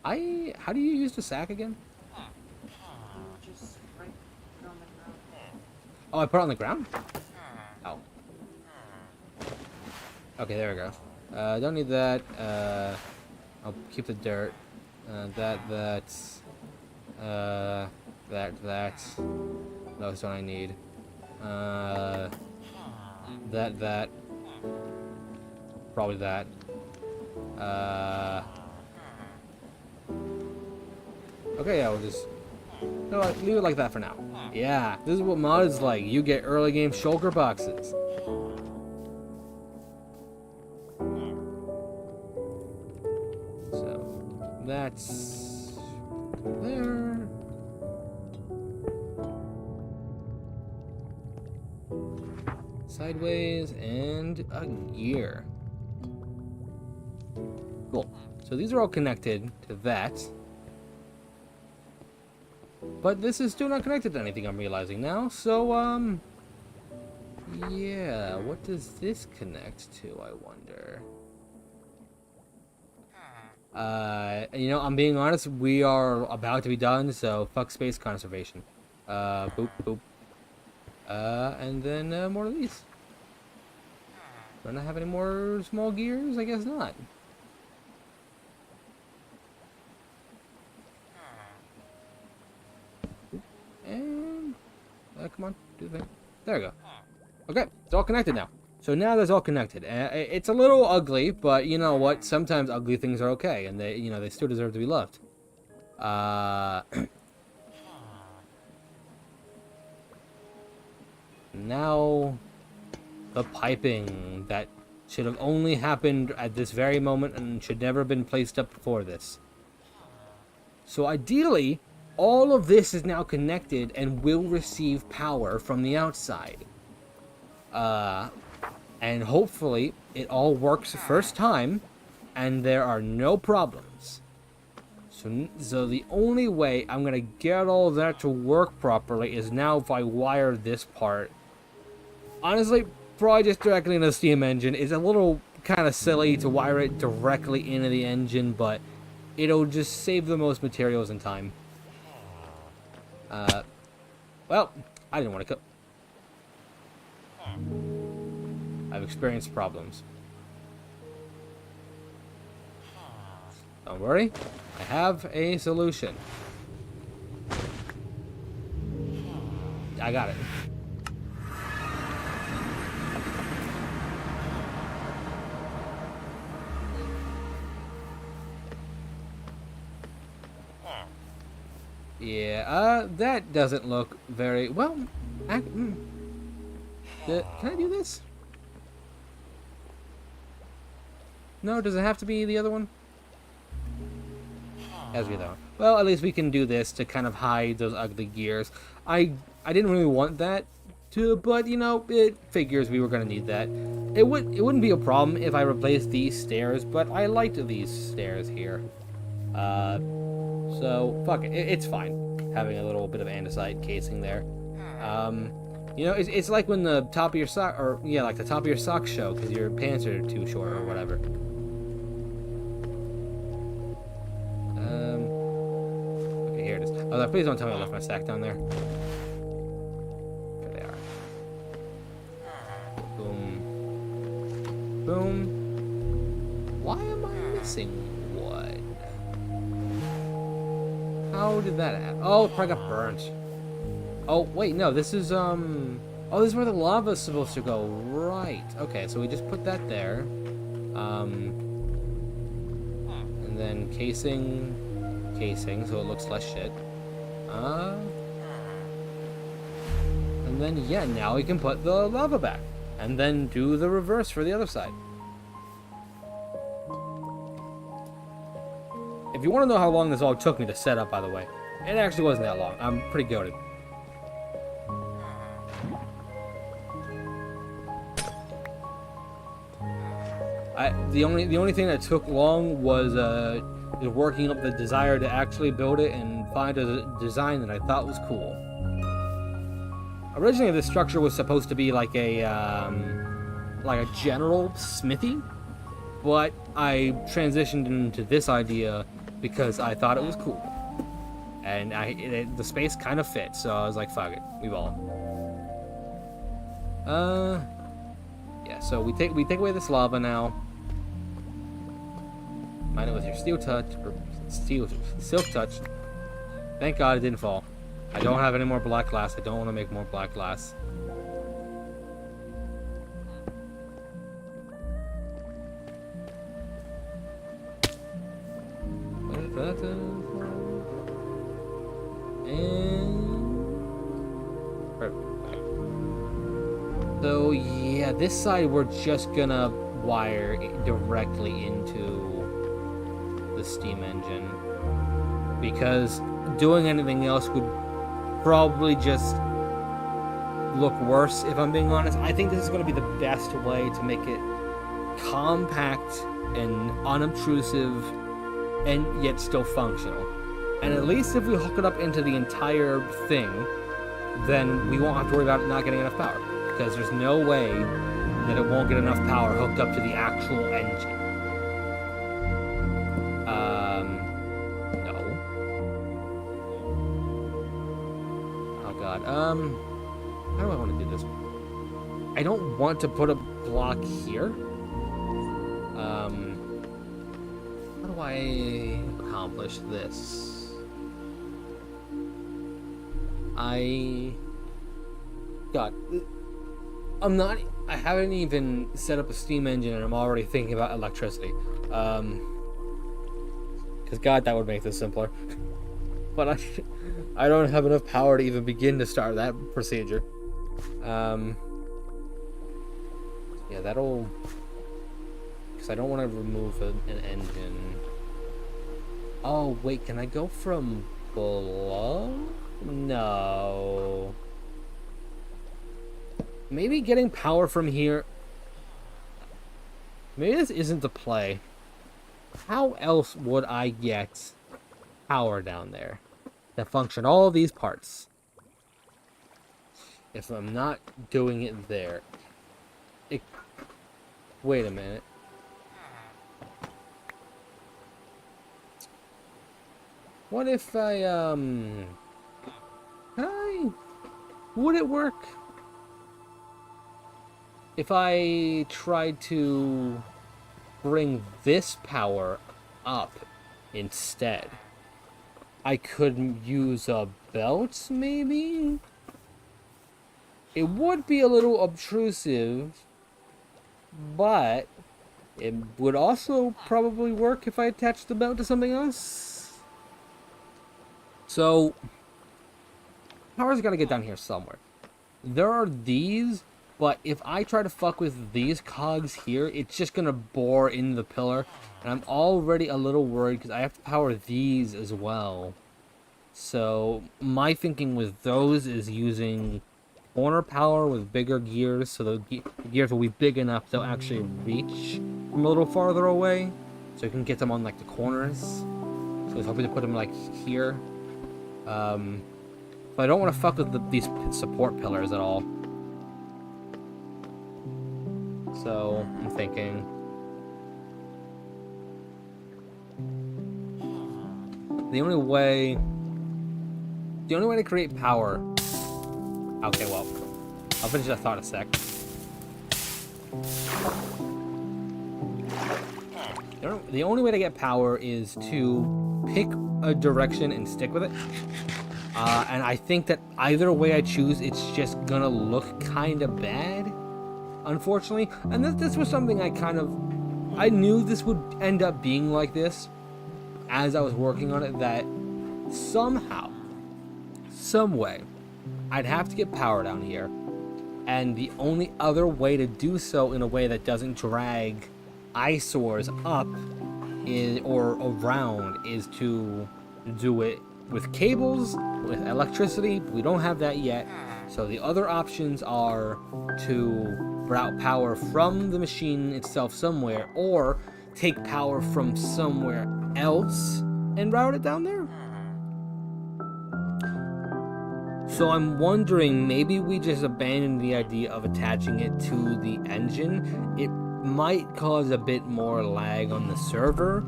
How do you use the sack again? Just right on the ground. Oh, I put it on the ground? Oh. Okay, there we go. Don't need that. I'll keep the dirt. That. Those don't I need. That. Probably that. Okay, yeah, we'll just... No, leave it like that for now. Yeah, this is what mod is like. You get early game shulker boxes. So, that's... there. Sideways, and a gear. Cool. So these are all connected to that. But this is still not connected to anything, I'm realizing now. So, yeah, what does this connect to, I wonder? You know, I'm being honest, we are about to be done, so fuck space conservation. Boop, boop. And then, more of these. Do I have any more small gears? I guess not. And, come on, do the thing. There we go. Okay, it's all connected now. So now that's all connected. It's a little ugly, but you know what? Sometimes ugly things are okay, and they, you know, they still deserve to be loved. Now, the piping that should have only happened at this very moment and should never have been placed up before this. So ideally, all of this is now connected and will receive power from the outside. And hopefully it all works the first time and there are no problems. So the only way I'm going to get all that to work properly is now if I wire this part. Honestly, probably just directly into the steam engine. It's a little kind of silly to wire it directly into the engine, but it'll just save the most materials and time. Well, I didn't want to cook. I've experienced problems. Don't worry, I have a solution. I got it. Yeah, that doesn't look very well. Can I do this? No, does it have to be the other one? As we know. Well, at least we can do this to kind of hide those ugly gears. I didn't really want that to, but you know, it figures we were gonna need that. It wouldn't be a problem if I replaced these stairs, but I liked these stairs here. So fuck it, it's fine having a little bit of andesite casing there. You know, it's like when the top of your sock, or yeah, like the top of your socks show because your pants are too short or whatever. Okay, here it is. Oh, please don't tell me I left my sack down there. There they are. Boom. Boom. Why am I missing wood? How did that happen? Oh, it probably got burnt. Oh, wait, no, this is, oh, this is where the lava's supposed to go. Right. Okay, so we just put that there. And then casing, so it looks less shit. And then, yeah, now we can put the lava back. And then do the reverse for the other side. If you want to know how long this all took me to set up, by the way, it actually wasn't that long. I'm pretty goated. The only thing that took long was working up the desire to actually build it and find a design that I thought was cool. Originally, this structure was supposed to be like a general smithy, but I transitioned into this idea because I thought it was cool, and the space kind of fit, so I was like, fuck it, we ball. Yeah. So we take away this lava now. Mine it with your steel touch or silk touch. Thank God it didn't fall. I don't have any more black glass. I don't want to make more black glass. So yeah, this side we're just gonna wire directly into the steam engine, because doing anything else would probably just look worse, if I'm being honest. I think this is going to be the best way to make it compact and unobtrusive and yet still functional. And at least if we hook it up into the entire thing, then we won't have to worry about it not getting enough power, because there's no way that it won't get enough power hooked up to the actual engine. No. Oh god. How do I want to do this? I don't want to put a block here. How do I accomplish this? God, I haven't even set up a steam engine and I'm already thinking about electricity. Because God, that would make this simpler. But I don't have enough power to even begin to start that procedure. Yeah, that'll... Because I don't want to remove an engine. Oh, wait, can I go from below? No. Maybe getting power from here... Maybe this isn't the play. How else would I get power down there that function all of these parts if I'm not doing it there? Wait a minute. What if would it work if I tried to bring this power up instead? I could use a belt, maybe? It would be a little obtrusive, but it would also probably work if I attached the belt to something else. So, power's gotta get down here somewhere. There are these, but if I try to fuck with these cogs here, it's just gonna bore in the pillar. And I'm already a little worried because I have to power these as well. So my thinking with those is using corner power with bigger gears, so the gears will be big enough they'll actually reach from a little farther away. So you can get them on like the corners. So I was hoping to put them like here. But I don't want to fuck with these support pillars at all. So I'm thinking... The only way to create power... Okay, well, I'll finish that thought a sec. The only way to get power is to pick a direction and stick with it. And I think that either way I choose, it's just gonna look kind of bad, unfortunately. And this was something I knew this would end up being like this as I was working on it, that somehow, some way, I'd have to get power down here, and the only other way to do so in a way that doesn't drag eyesores up or around is to do it with cables, with electricity. We don't have that yet, so the other options are to route power from the machine itself somewhere, or take power from somewhere else and route it down there. So I'm wondering, maybe we just abandon the idea of attaching it to the engine. It might cause a bit more lag on the server,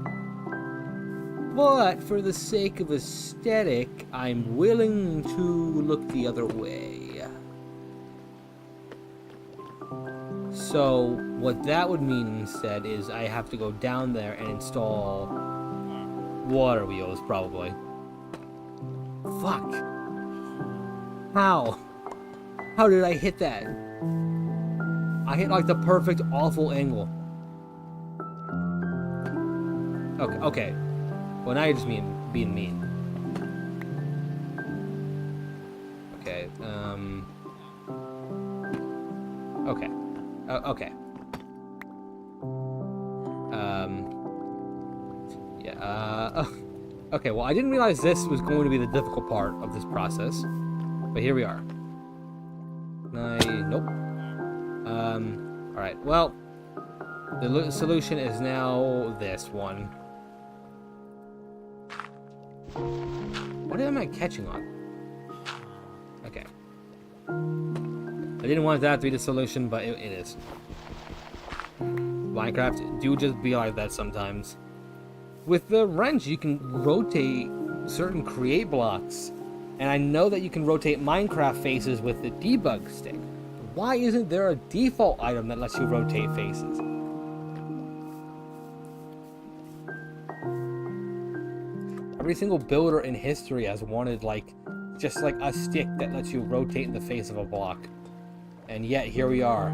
But for the sake of aesthetic, I'm willing to look the other way. So what that would mean instead is I have to go down there and install water wheels, probably. Fuck. How? How did I hit that? I hit like the perfect awful angle. Okay. Well, now you're just being mean. Okay, okay. Okay. Yeah, okay, well, I didn't realize this was going to be the difficult part of this process. But here we are. Nope. Alright, well, the solution is now this one. What am I catching on? Okay. I didn't want that to be the solution, but it is. Minecraft do just be like that sometimes. With the wrench, you can rotate certain create blocks. And I know that you can rotate Minecraft faces with the debug stick. Why isn't there a default item that lets you rotate faces? Every single builder in history has wanted just like a stick that lets you rotate in the face of a block. And yet here we are,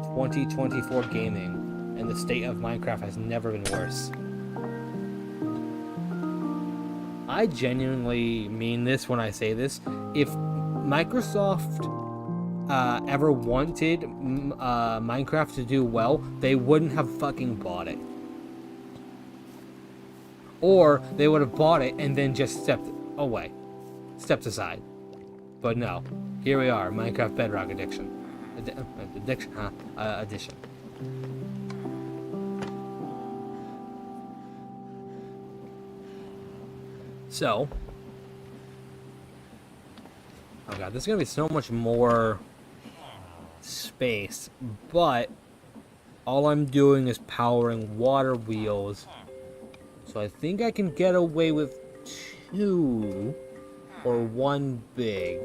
2024 gaming, and the state of Minecraft has never been worse. I genuinely mean this when I say this. If Microsoft ever wanted Minecraft to do well, they wouldn't have fucking bought it. Or they would have bought it and then just stepped aside. But no, here we are, Minecraft Bedrock Edition. Edition. So, oh god, there's gonna be so much more space, but all I'm doing is powering water wheels, so I think I can get away with 2 or 1 big.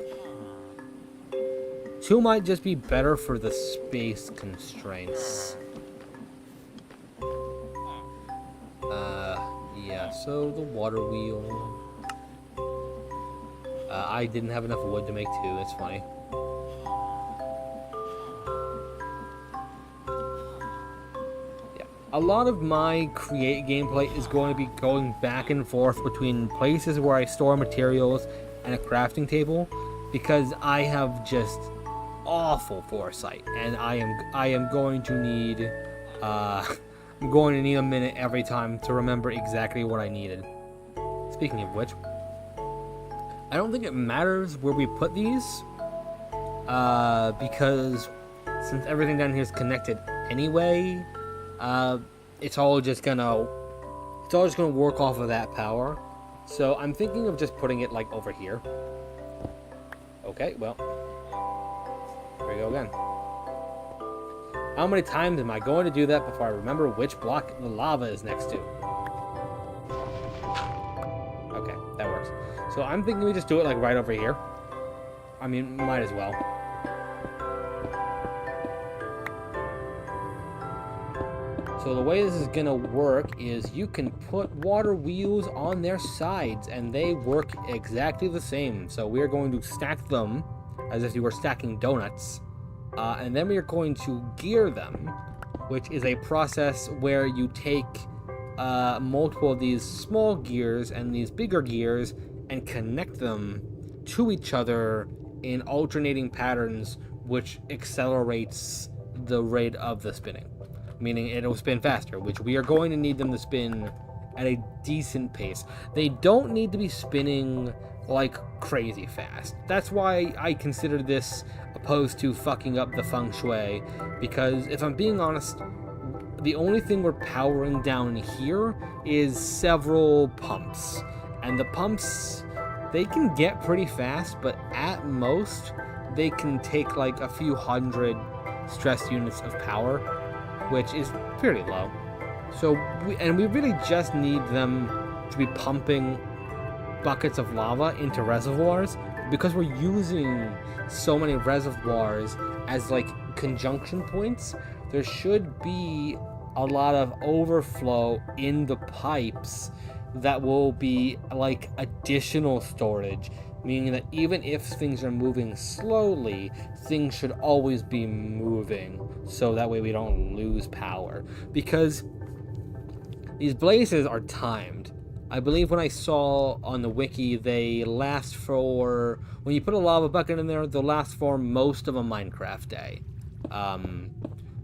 2 might just be better for the space constraints. Yeah, so the water wheel. I didn't have enough wood to make 2, that's funny. Yeah, a lot of my create gameplay is going to be going back and forth between places where I store materials and a crafting table, because I have just awful foresight, and I am going to need I'm going to need a minute every time to remember exactly what I needed. Speaking of which, I don't think it matters where we put these, because since everything down here is connected anyway, it's all just gonna work off of that power. So I'm thinking of just putting it like over here. Okay, well, here we go again. How many times am I going to do that before I remember which block the lava is next to? Okay, that works. So I'm thinking we just do it like right over here. I mean, might as well. So the way this is gonna work is you can put water wheels on their sides and they work exactly the same. So we're going to stack them as if you were stacking donuts. And then we are going to gear them, which is a process where you take multiple of these small gears and these bigger gears and connect them to each other in alternating patterns, which accelerates the rate of the spinning. Meaning it'll spin faster, which we are going to need them to spin at a decent pace. They don't need to be spinning like crazy fast. That's why I consider this opposed to fucking up the feng shui, because if I'm being honest, the only thing we're powering down here is several pumps. And the pumps, they can get pretty fast, but at most, they can take like a few hundred stress units of power, which is pretty low. So we really just need them to be pumping buckets of lava into reservoirs, because we're using so many reservoirs as like conjunction points, there should be a lot of overflow in the pipes that will be like additional storage, meaning that even if things are moving slowly, things should always be moving, so that way we don't lose power. Because these blazes are timed. I believe when I saw on the wiki, they last for, when you put a lava bucket in there, they'll last for most of a Minecraft day.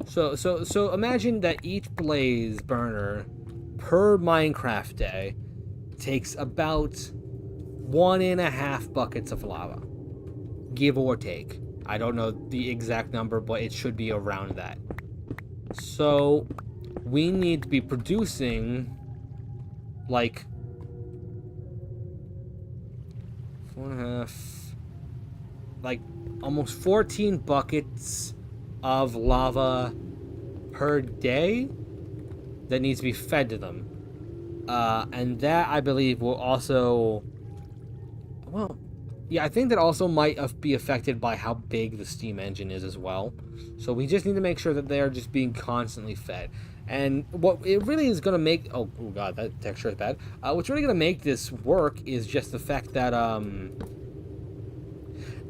So imagine that each blaze burner per Minecraft day takes about 1.5 buckets of lava, give or take. I don't know the exact number, but it should be around that. So we need to be producing like 4.5, like almost 14 buckets of lava per day that needs to be fed to them. And that, I believe, will also, well, yeah, I think that also might be affected by how big the steam engine is as well. So we just need to make sure that they're just being constantly fed. And what it really is going to make, oh god, that texture is bad. What's really going to make this work is just the fact that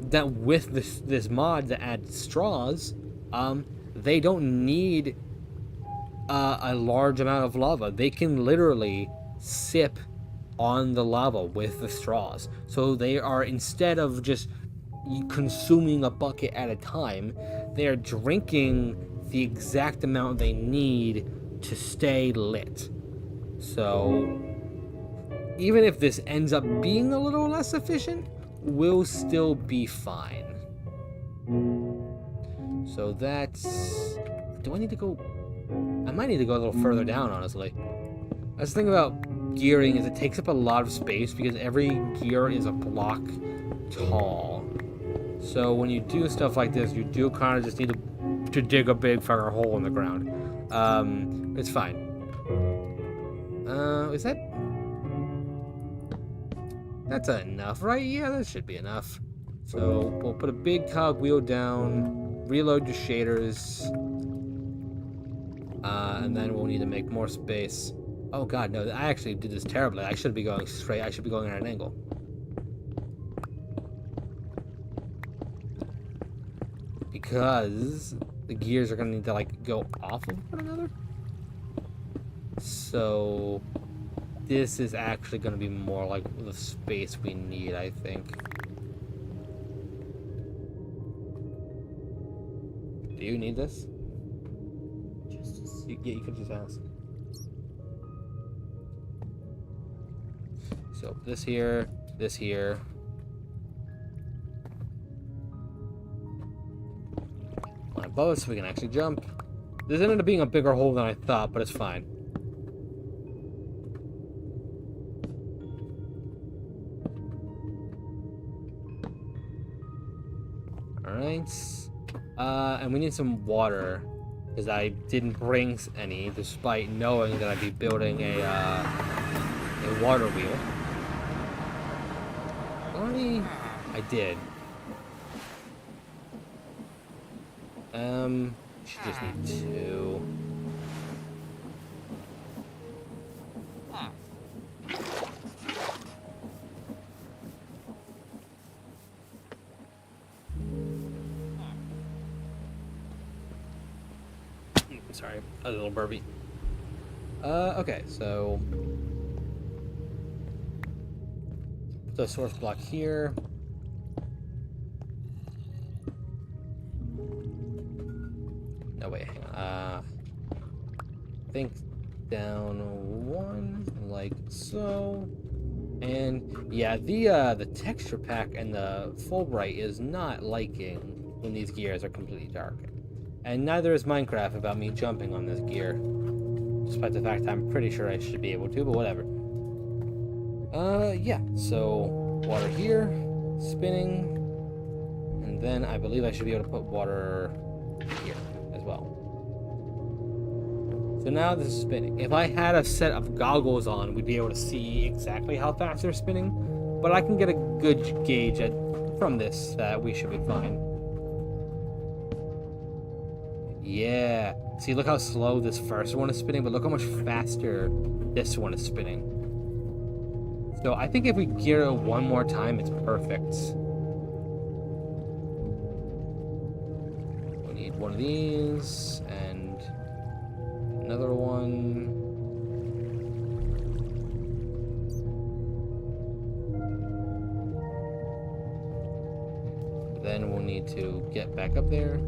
that with this mod that adds straws, they don't need a large amount of lava. They can literally sip on the lava with the straws. So they are, instead of just consuming a bucket at a time, they are drinking the exact amount they need to stay lit. So even if this ends up being a little less efficient, we'll still be fine. So that's, do I need to go, I might need to go a little further down, honestly. That's the thing about gearing, is it takes up a lot of space because every gear is a block tall. So when you do stuff like this, you do kind of just need to dig a big fucking hole in the ground. It's fine. Is that... That's enough, right? Yeah, that should be enough. So we'll put a big cogwheel down, reload your shaders, and then we'll need to make more space. Oh god, no, I actually did this terribly. I shouldn't be going straight. I should be going at an angle. Because the gears are going to need to, like, go off of one another. So this is actually going to be more like the space we need, I think. Do you need this? Yeah, you could just ask. So this here, this here. One above us so we can actually jump. This ended up being a bigger hole than I thought, but it's fine. Alright. And we need some water, because I didn't bring any, despite knowing that I'd be building a water wheel. I did. Should just need 2. Sorry, a little burpee. Okay, so put the source block here. No, wait, hang on. Think down 1, like so. And yeah, the texture pack and the Fulbright is not liking when these gears are completely dark. And neither is Minecraft about me jumping on this gear. Despite the fact I'm pretty sure I should be able to, but whatever. Yeah, so water here, spinning, and then I believe I should be able to put water here as well. So now this is spinning. If I had a set of goggles on, we'd be able to see exactly how fast they're spinning. But I can get a good gauge from this that we should be fine. Yeah. See, look how slow this first one is spinning, but look how much faster this one is spinning. So I think if we gear it one more time, it's perfect. We need one of these and another one. Then we'll need to get back up there.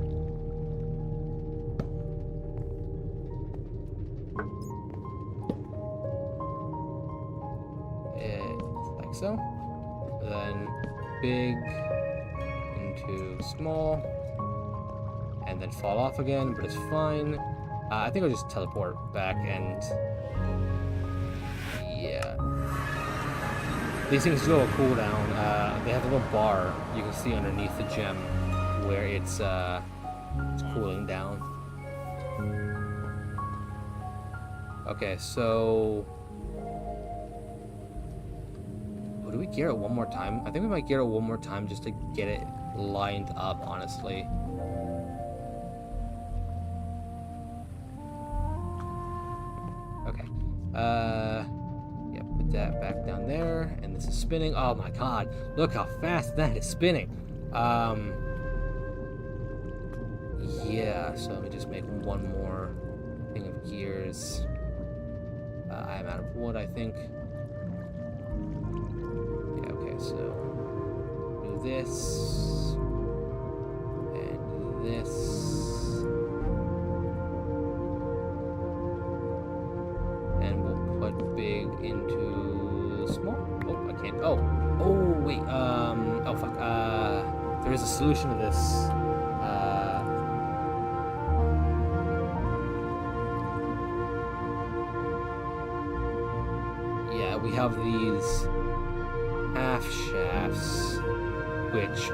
Like so. Then big into small. And then fall off again, but it's fine. I think I'll just teleport back and... yeah. These things do have a cooldown. They have a little bar you can see underneath the gem where it's cooling down. Okay, so... oh, do we gear it one more time? I think we might gear it one more time just to get it lined up, honestly. Okay. Yeah, put that back down there, and this is spinning. Oh my god, look how fast that is spinning. Yeah, so let me just make one more thing of gears. I'm out of wood, I think. Yeah, okay, so do this and this. And we'll put big into small. Oh, I can't. Oh, wait. Oh, fuck. There is a solution to this. Yeah, we have these half shafts, which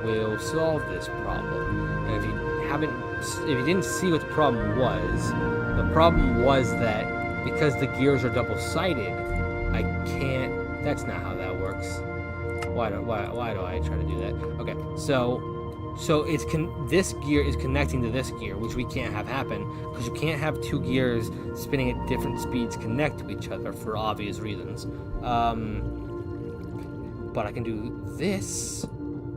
will solve this problem. And if you didn't see what the problem was that because the gears are double-sided, I can't. That's not how that works. Why do I try to do that? Okay, so this gear is connecting to this gear, which we can't have happen because you can't have two gears spinning at different speeds connect to each other for obvious reasons. But I can do this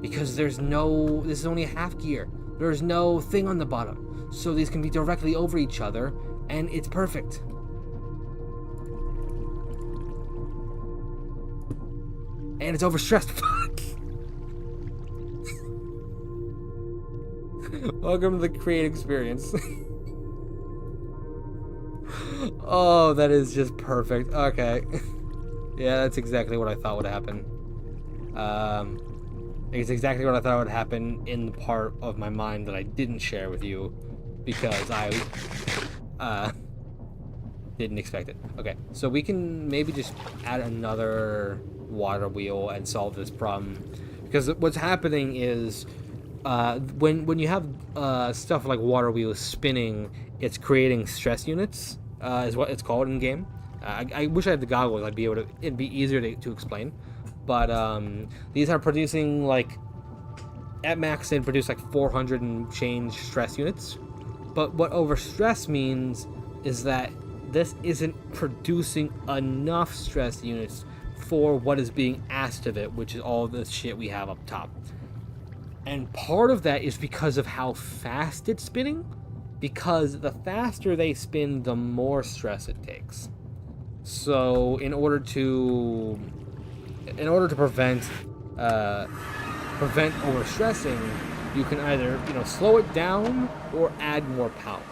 because this is only a half gear. There's no thing on the bottom, so these can be directly over each other, and it's perfect. And it's overstressed. Fuck. Welcome to the Create experience. Oh, that is just perfect. Okay. Yeah, that's exactly what I thought would happen. It's exactly what I thought would happen in the part of my mind that I didn't share with you because I didn't expect it. Okay, so we can maybe just add another water wheel and solve this problem, because what's happening is when you have stuff like water wheels spinning, it's creating stress units, is what it's called in game. I wish I had the goggles. It'd be easier to explain, but these are producing, like, at max they'd produce like 400 and change stress units. But what overstress means is that this isn't producing enough stress units for what is being asked of it, which is all the shit we have up top. And part of that is because of how fast it's spinning, because the faster they spin, the more stress it takes. So in order to prevent overstressing, you can either slow it down or add more power.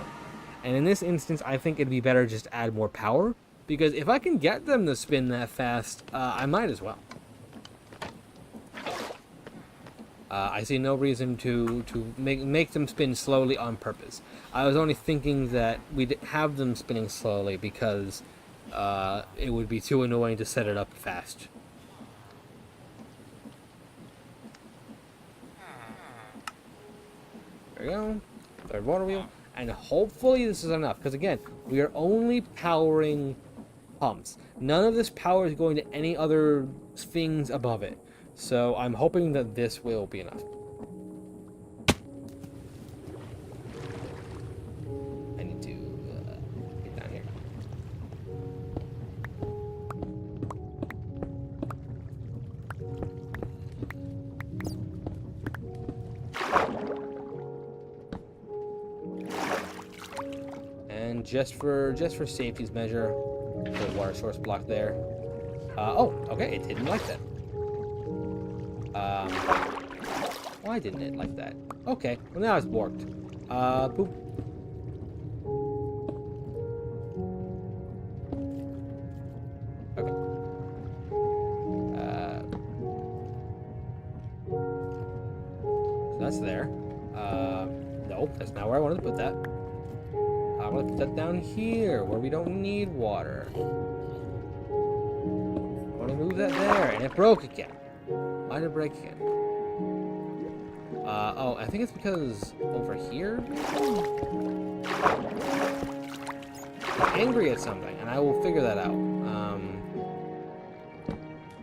And in this instance, I think it'd be better just to add more power, because if I can get them to spin that fast, I might as well. I see no reason to make them spin slowly on purpose. I was only thinking that we'd have them spinning slowly because it would be too annoying to set it up fast. There we go. Third water wheel. And hopefully this is enough, because again, we are only powering pumps. None of this power is going to any other things above it. So I'm hoping that this will be enough. I need to get down here. And just for safety's measure, the water source block there. Oh, okay, it didn't like that. Why didn't it like that? Okay, well now it's warped. Boop. Okay. So that's there. Nope, that's not where I wanted to put that. I want to put that down here, where we don't need water. I want to move that there, and it broke again. Why did it break again? Oh, I think it's because over here? It's angry at something, and I will figure that out.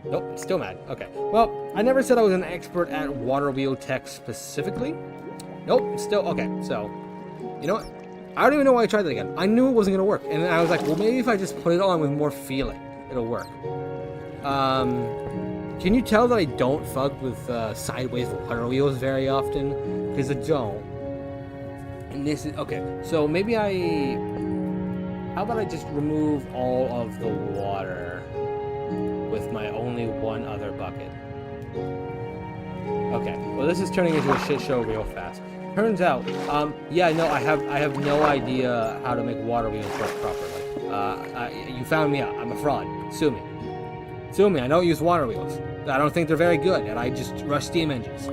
Nope, it's still mad. Okay. Well, I never said I was an expert at water wheel tech specifically. Nope, still, okay, so, you know what? I don't even know why I tried that again. I knew it wasn't going to work, and then I was like, well, maybe if I just put it on with more feeling, it'll work. Can you tell that I don't fuck with sideways water wheels very often? Because I don't. And this is... Okay, so maybe how about I just remove all of the water with my only one other bucket? Okay, well this is turning into a shit show real fast. Turns out, yeah, no, I have no idea how to make water wheels work properly. You found me out. I'm a fraud. Sue me. Sue me, I don't use water wheels. I don't think they're very good, and I just rush steam engines.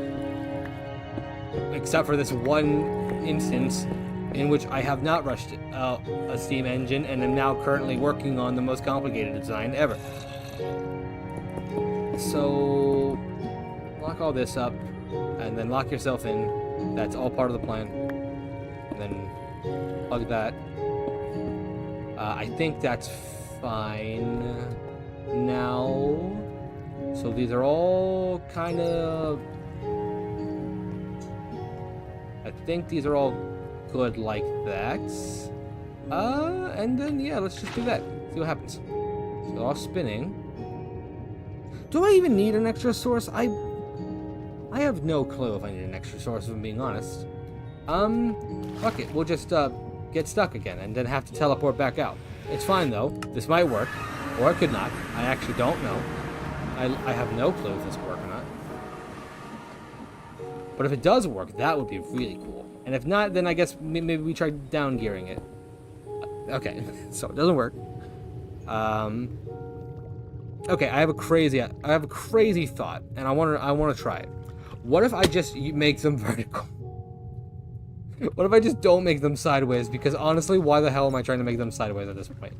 Except for this one instance in which I have not rushed a steam engine and am now currently working on the most complicated design ever. So, lock all this up, and then lock yourself in. That's all part of the plan. And then plug that. I think that's fine now. So these are all kind of... I think these are all good like that. And then, yeah, let's just do that. See what happens. So all spinning. Do I even need an extra source? I have no clue if I need an extra source, if I'm being honest. Fuck it. We'll just, get stuck again and then have to teleport back out. It's fine, though. This might work. Or it could not. I actually don't know. I have no clue if this will work or not. But if it does work, that would be really cool. And if not, then I guess maybe we try down gearing it. Okay, so it doesn't work. Okay, I have a crazy thought, and I want to try it. What if I just make them vertical? What if I just don't make them sideways? Because honestly, why the hell am I trying to make them sideways at this point?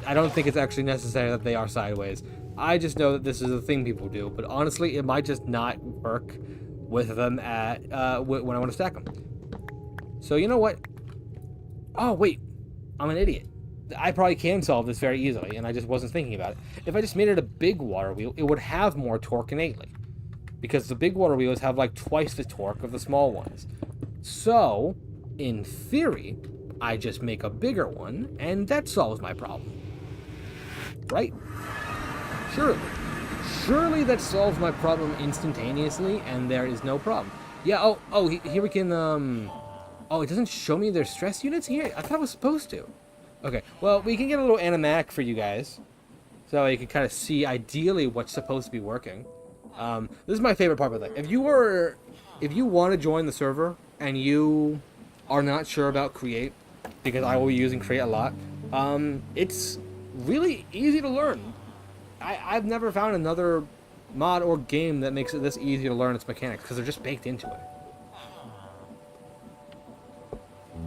I don't think it's actually necessary that they are sideways. I just know that this is a thing people do, but honestly, it might just not work with them at when I want to stack them. So you know what? Oh wait, I'm an idiot. I probably can solve this very easily, and I just wasn't thinking about it. If I just made it a big water wheel, it would have more torque innately, because the big water wheels have like twice the torque of the small ones. So, in theory, I just make a bigger one, and that solves my problem. Right? Surely that solves my problem instantaneously, and there is no problem. Yeah, here we can, oh, it doesn't show me their stress units here? I thought it was supposed to. Okay, well, we can get a little animatic for you guys, so you can kind of see ideally what's supposed to be working. This is my favorite part of the thing. If you want to join the server, and you are not sure about Create, because I will be using Create a lot, it's really easy to learn. I've never found another mod or game that makes it this easy to learn its mechanics, because they're just baked into it.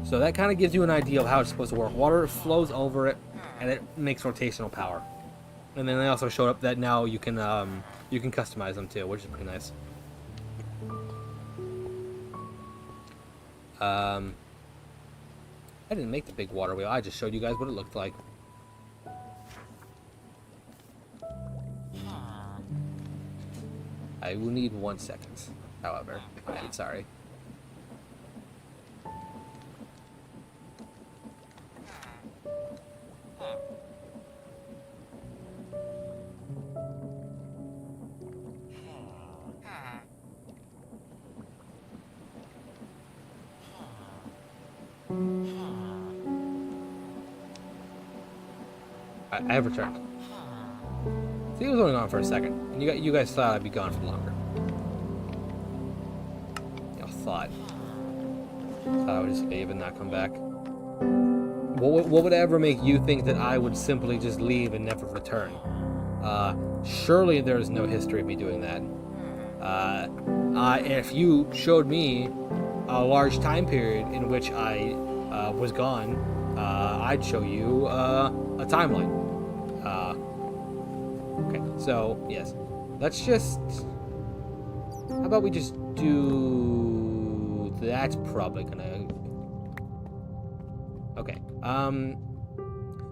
So that kind of gives you an idea of how it's supposed to work. Water flows over it, and it makes rotational power. And then they also showed up that now you can customize them too, which is pretty nice. I didn't make the big water wheel. I just showed you guys what it looked like. I will need 1 second, however. I'm sorry. I have returned. See, it was only gone for a second. And you guys thought I'd be gone for longer. Y'all thought I would just leave and not come back. What would ever make you think that I would simply just leave and never return? Surely there's no history of me doing that. If you showed me a large time period in which I was gone, I'd show you a timeline. Okay, so yes, let's just. How about we just do? That's probably gonna. Okay.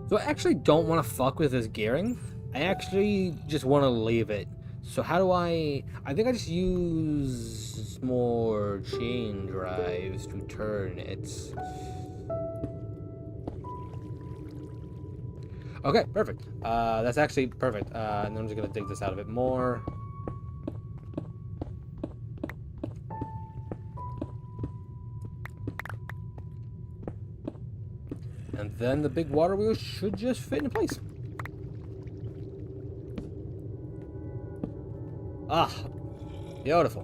So I actually don't want to fuck with this gearing. I actually just want to leave it. So how do I think I just use more chain drives to turn it. Okay, perfect. That's actually perfect. And I'm just gonna dig this out a bit more. And then the big water wheel should just fit into place. Ah, beautiful.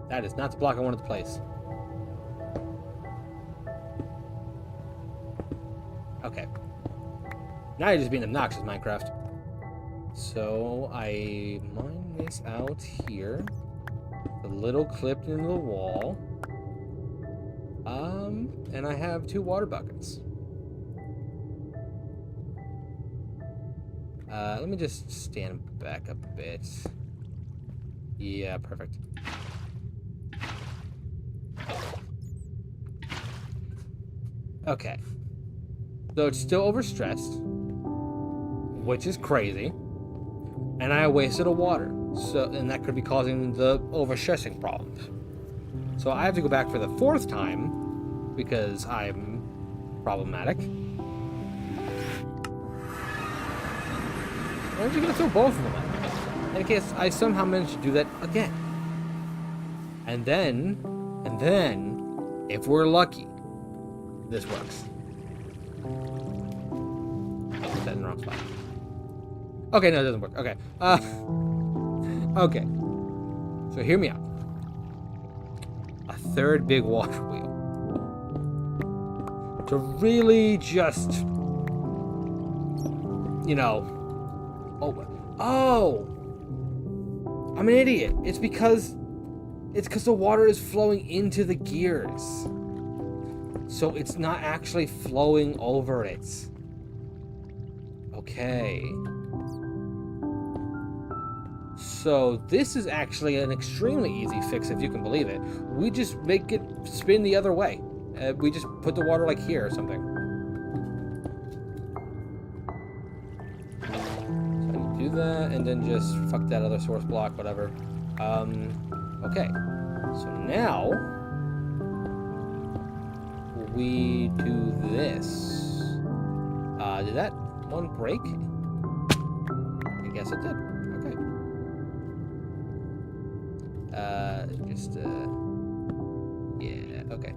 That is not the block I wanted to place. Okay. Now you're just being obnoxious, Minecraft. So I mine this out here. A little clipped into the wall. And I have 2 water buckets. Let me just stand back a bit. Yeah, perfect. Okay. So it's still overstressed, which is crazy. And I wasted a water. And that could be causing the overstressing problems. So I have to go back for the 4th time because I'm problematic. Why aren't you gonna throw both of them at me? In case I somehow manage to do that again. And then, if we're lucky, this works. Put that in the wrong spot. Okay, no, it doesn't work. Okay. Okay. So hear me out. A 3rd big water wheel. To really just, you know. Oh! I'm an idiot. It's because the water is flowing into the gears. So it's not actually flowing over it. Okay. So this is actually an extremely easy fix, if you can believe it. We just make it spin the other way. We just put the water like here or something. So I do that and then just fuck that other source block, whatever. Okay. So now we do this. Did that one break? I guess it did. Okay. Yeah, okay.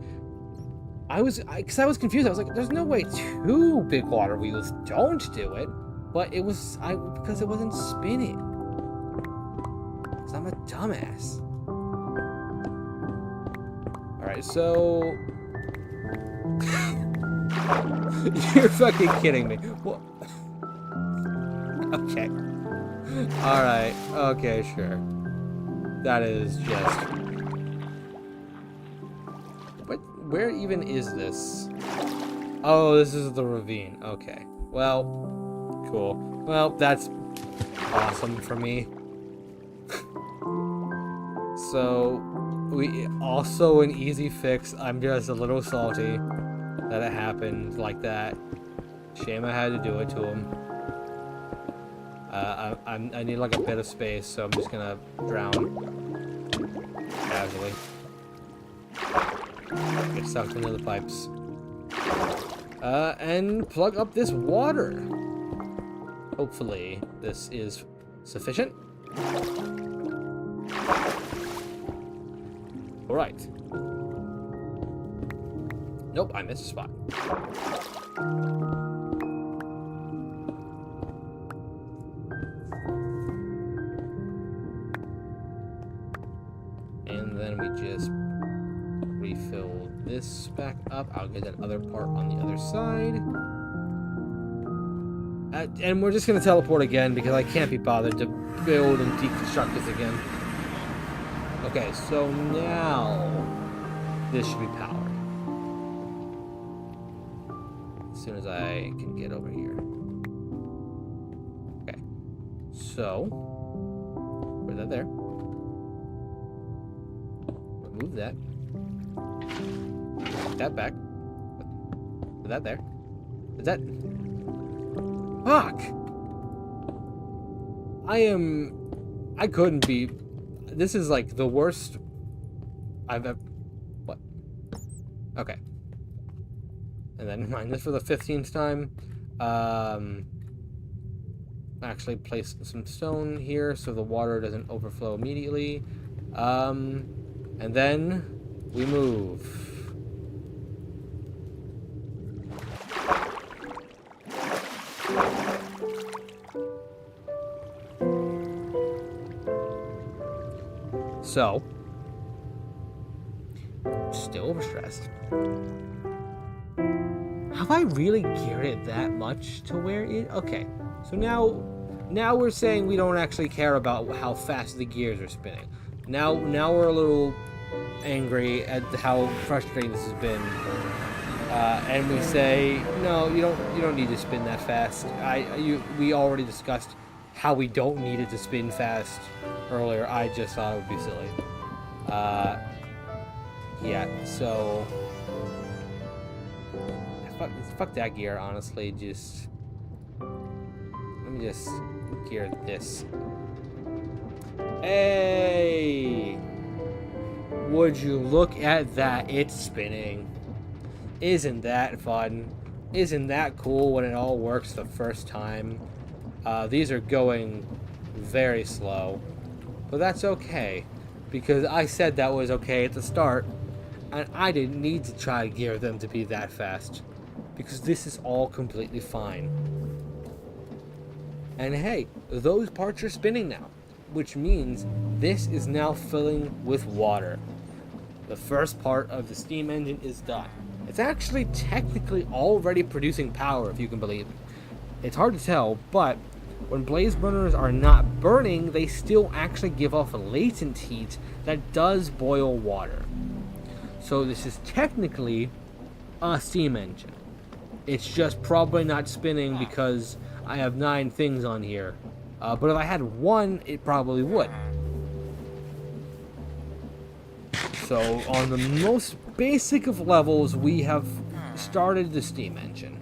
Because I was confused. I was like, there's no way 2 big water wheels don't do it. But it was, because it wasn't spinning. Because I'm a dumbass. Alright, so... You're fucking kidding me. What? Okay. Alright, okay, sure. That is just... Where even is this? Oh, this is the ravine. Okay. Well, cool. Well, that's awesome for me. So, we also an easy fix. I'm just a little salty. that it happened like that. Shame I had to do it to him. I need like a bit of space, so I'm just gonna drown casually. Get sucked into the pipes. And plug up this water. Hopefully this is sufficient. Alright. Nope, I missed a spot. And then we just refill this back up. I'll get that other part on the other side. And we're just going to teleport again because I can't be bothered to build and deconstruct this again. Okay, so now this should be powered. As soon as I can get over here. Okay, so put that there. Remove that. Put that back. Put that there. Is that... Fuck! I couldn't be... This is like the worst I've ever... What? Okay. And then mind this for the 15th time. Actually place some stone here so the water doesn't overflow immediately. And then we move. So, still overstressed. Have I really geared it that much to where it... Okay, so now we're saying we don't actually care about how fast the gears are spinning. Now we're a little angry at how frustrating this has been. And we say, no, you don't need to spin that fast. We already discussed how we don't need it to spin fast earlier. I just thought it would be silly. Yeah, so fuck that gear, honestly. Just let me just gear this. Hey, would you look at that? It's spinning. Isn't that fun? Isn't that cool when it all works the first time? These are going very slow, but that's okay, because I said that was okay at the start, and I didn't need to try to gear them to be that fast, because this is all completely fine. And hey, those parts are spinning now, which means this is now filling with water. The first part of the steam engine is done. It's actually technically already producing power, if you can believe it. It's hard to tell, but when blaze burners are not burning, they still actually give off a latent heat that does boil water. So this is technically a steam engine. It's just probably not spinning because I have 9 things on here. But if I had 1, it probably would. So on the most basic of levels, we have started the steam engine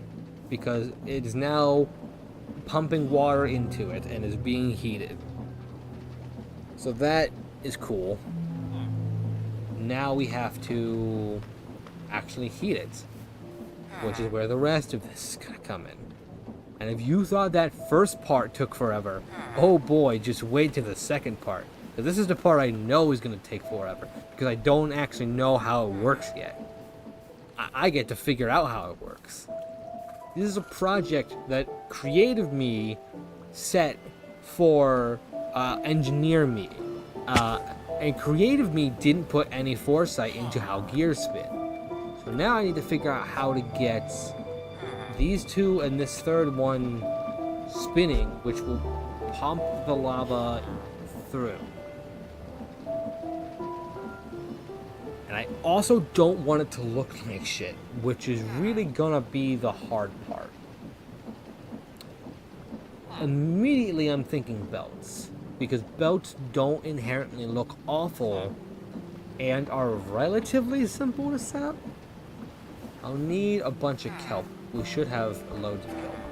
because it is now pumping water into it and is being heated. So that is cool. Now we have to actually heat it, which is where the rest of this is gonna come in. And if you thought that first part took forever, oh boy, just wait till the second part. Because this is the part I know is gonna take forever, because I don't actually know how it works yet. I get to figure out how it works. This is a project that creative me set for engineer me. And creative me didn't put any foresight into how gears spin. So now I need to figure out how to get these 2 and this third one spinning, which will pump the lava through. And I also don't want it to look like shit, which is really gonna be the hard part. Immediately I'm thinking belts, because belts don't inherently look awful and are relatively simple to set up. I'll need a bunch of kelp. We should have loads of kelp.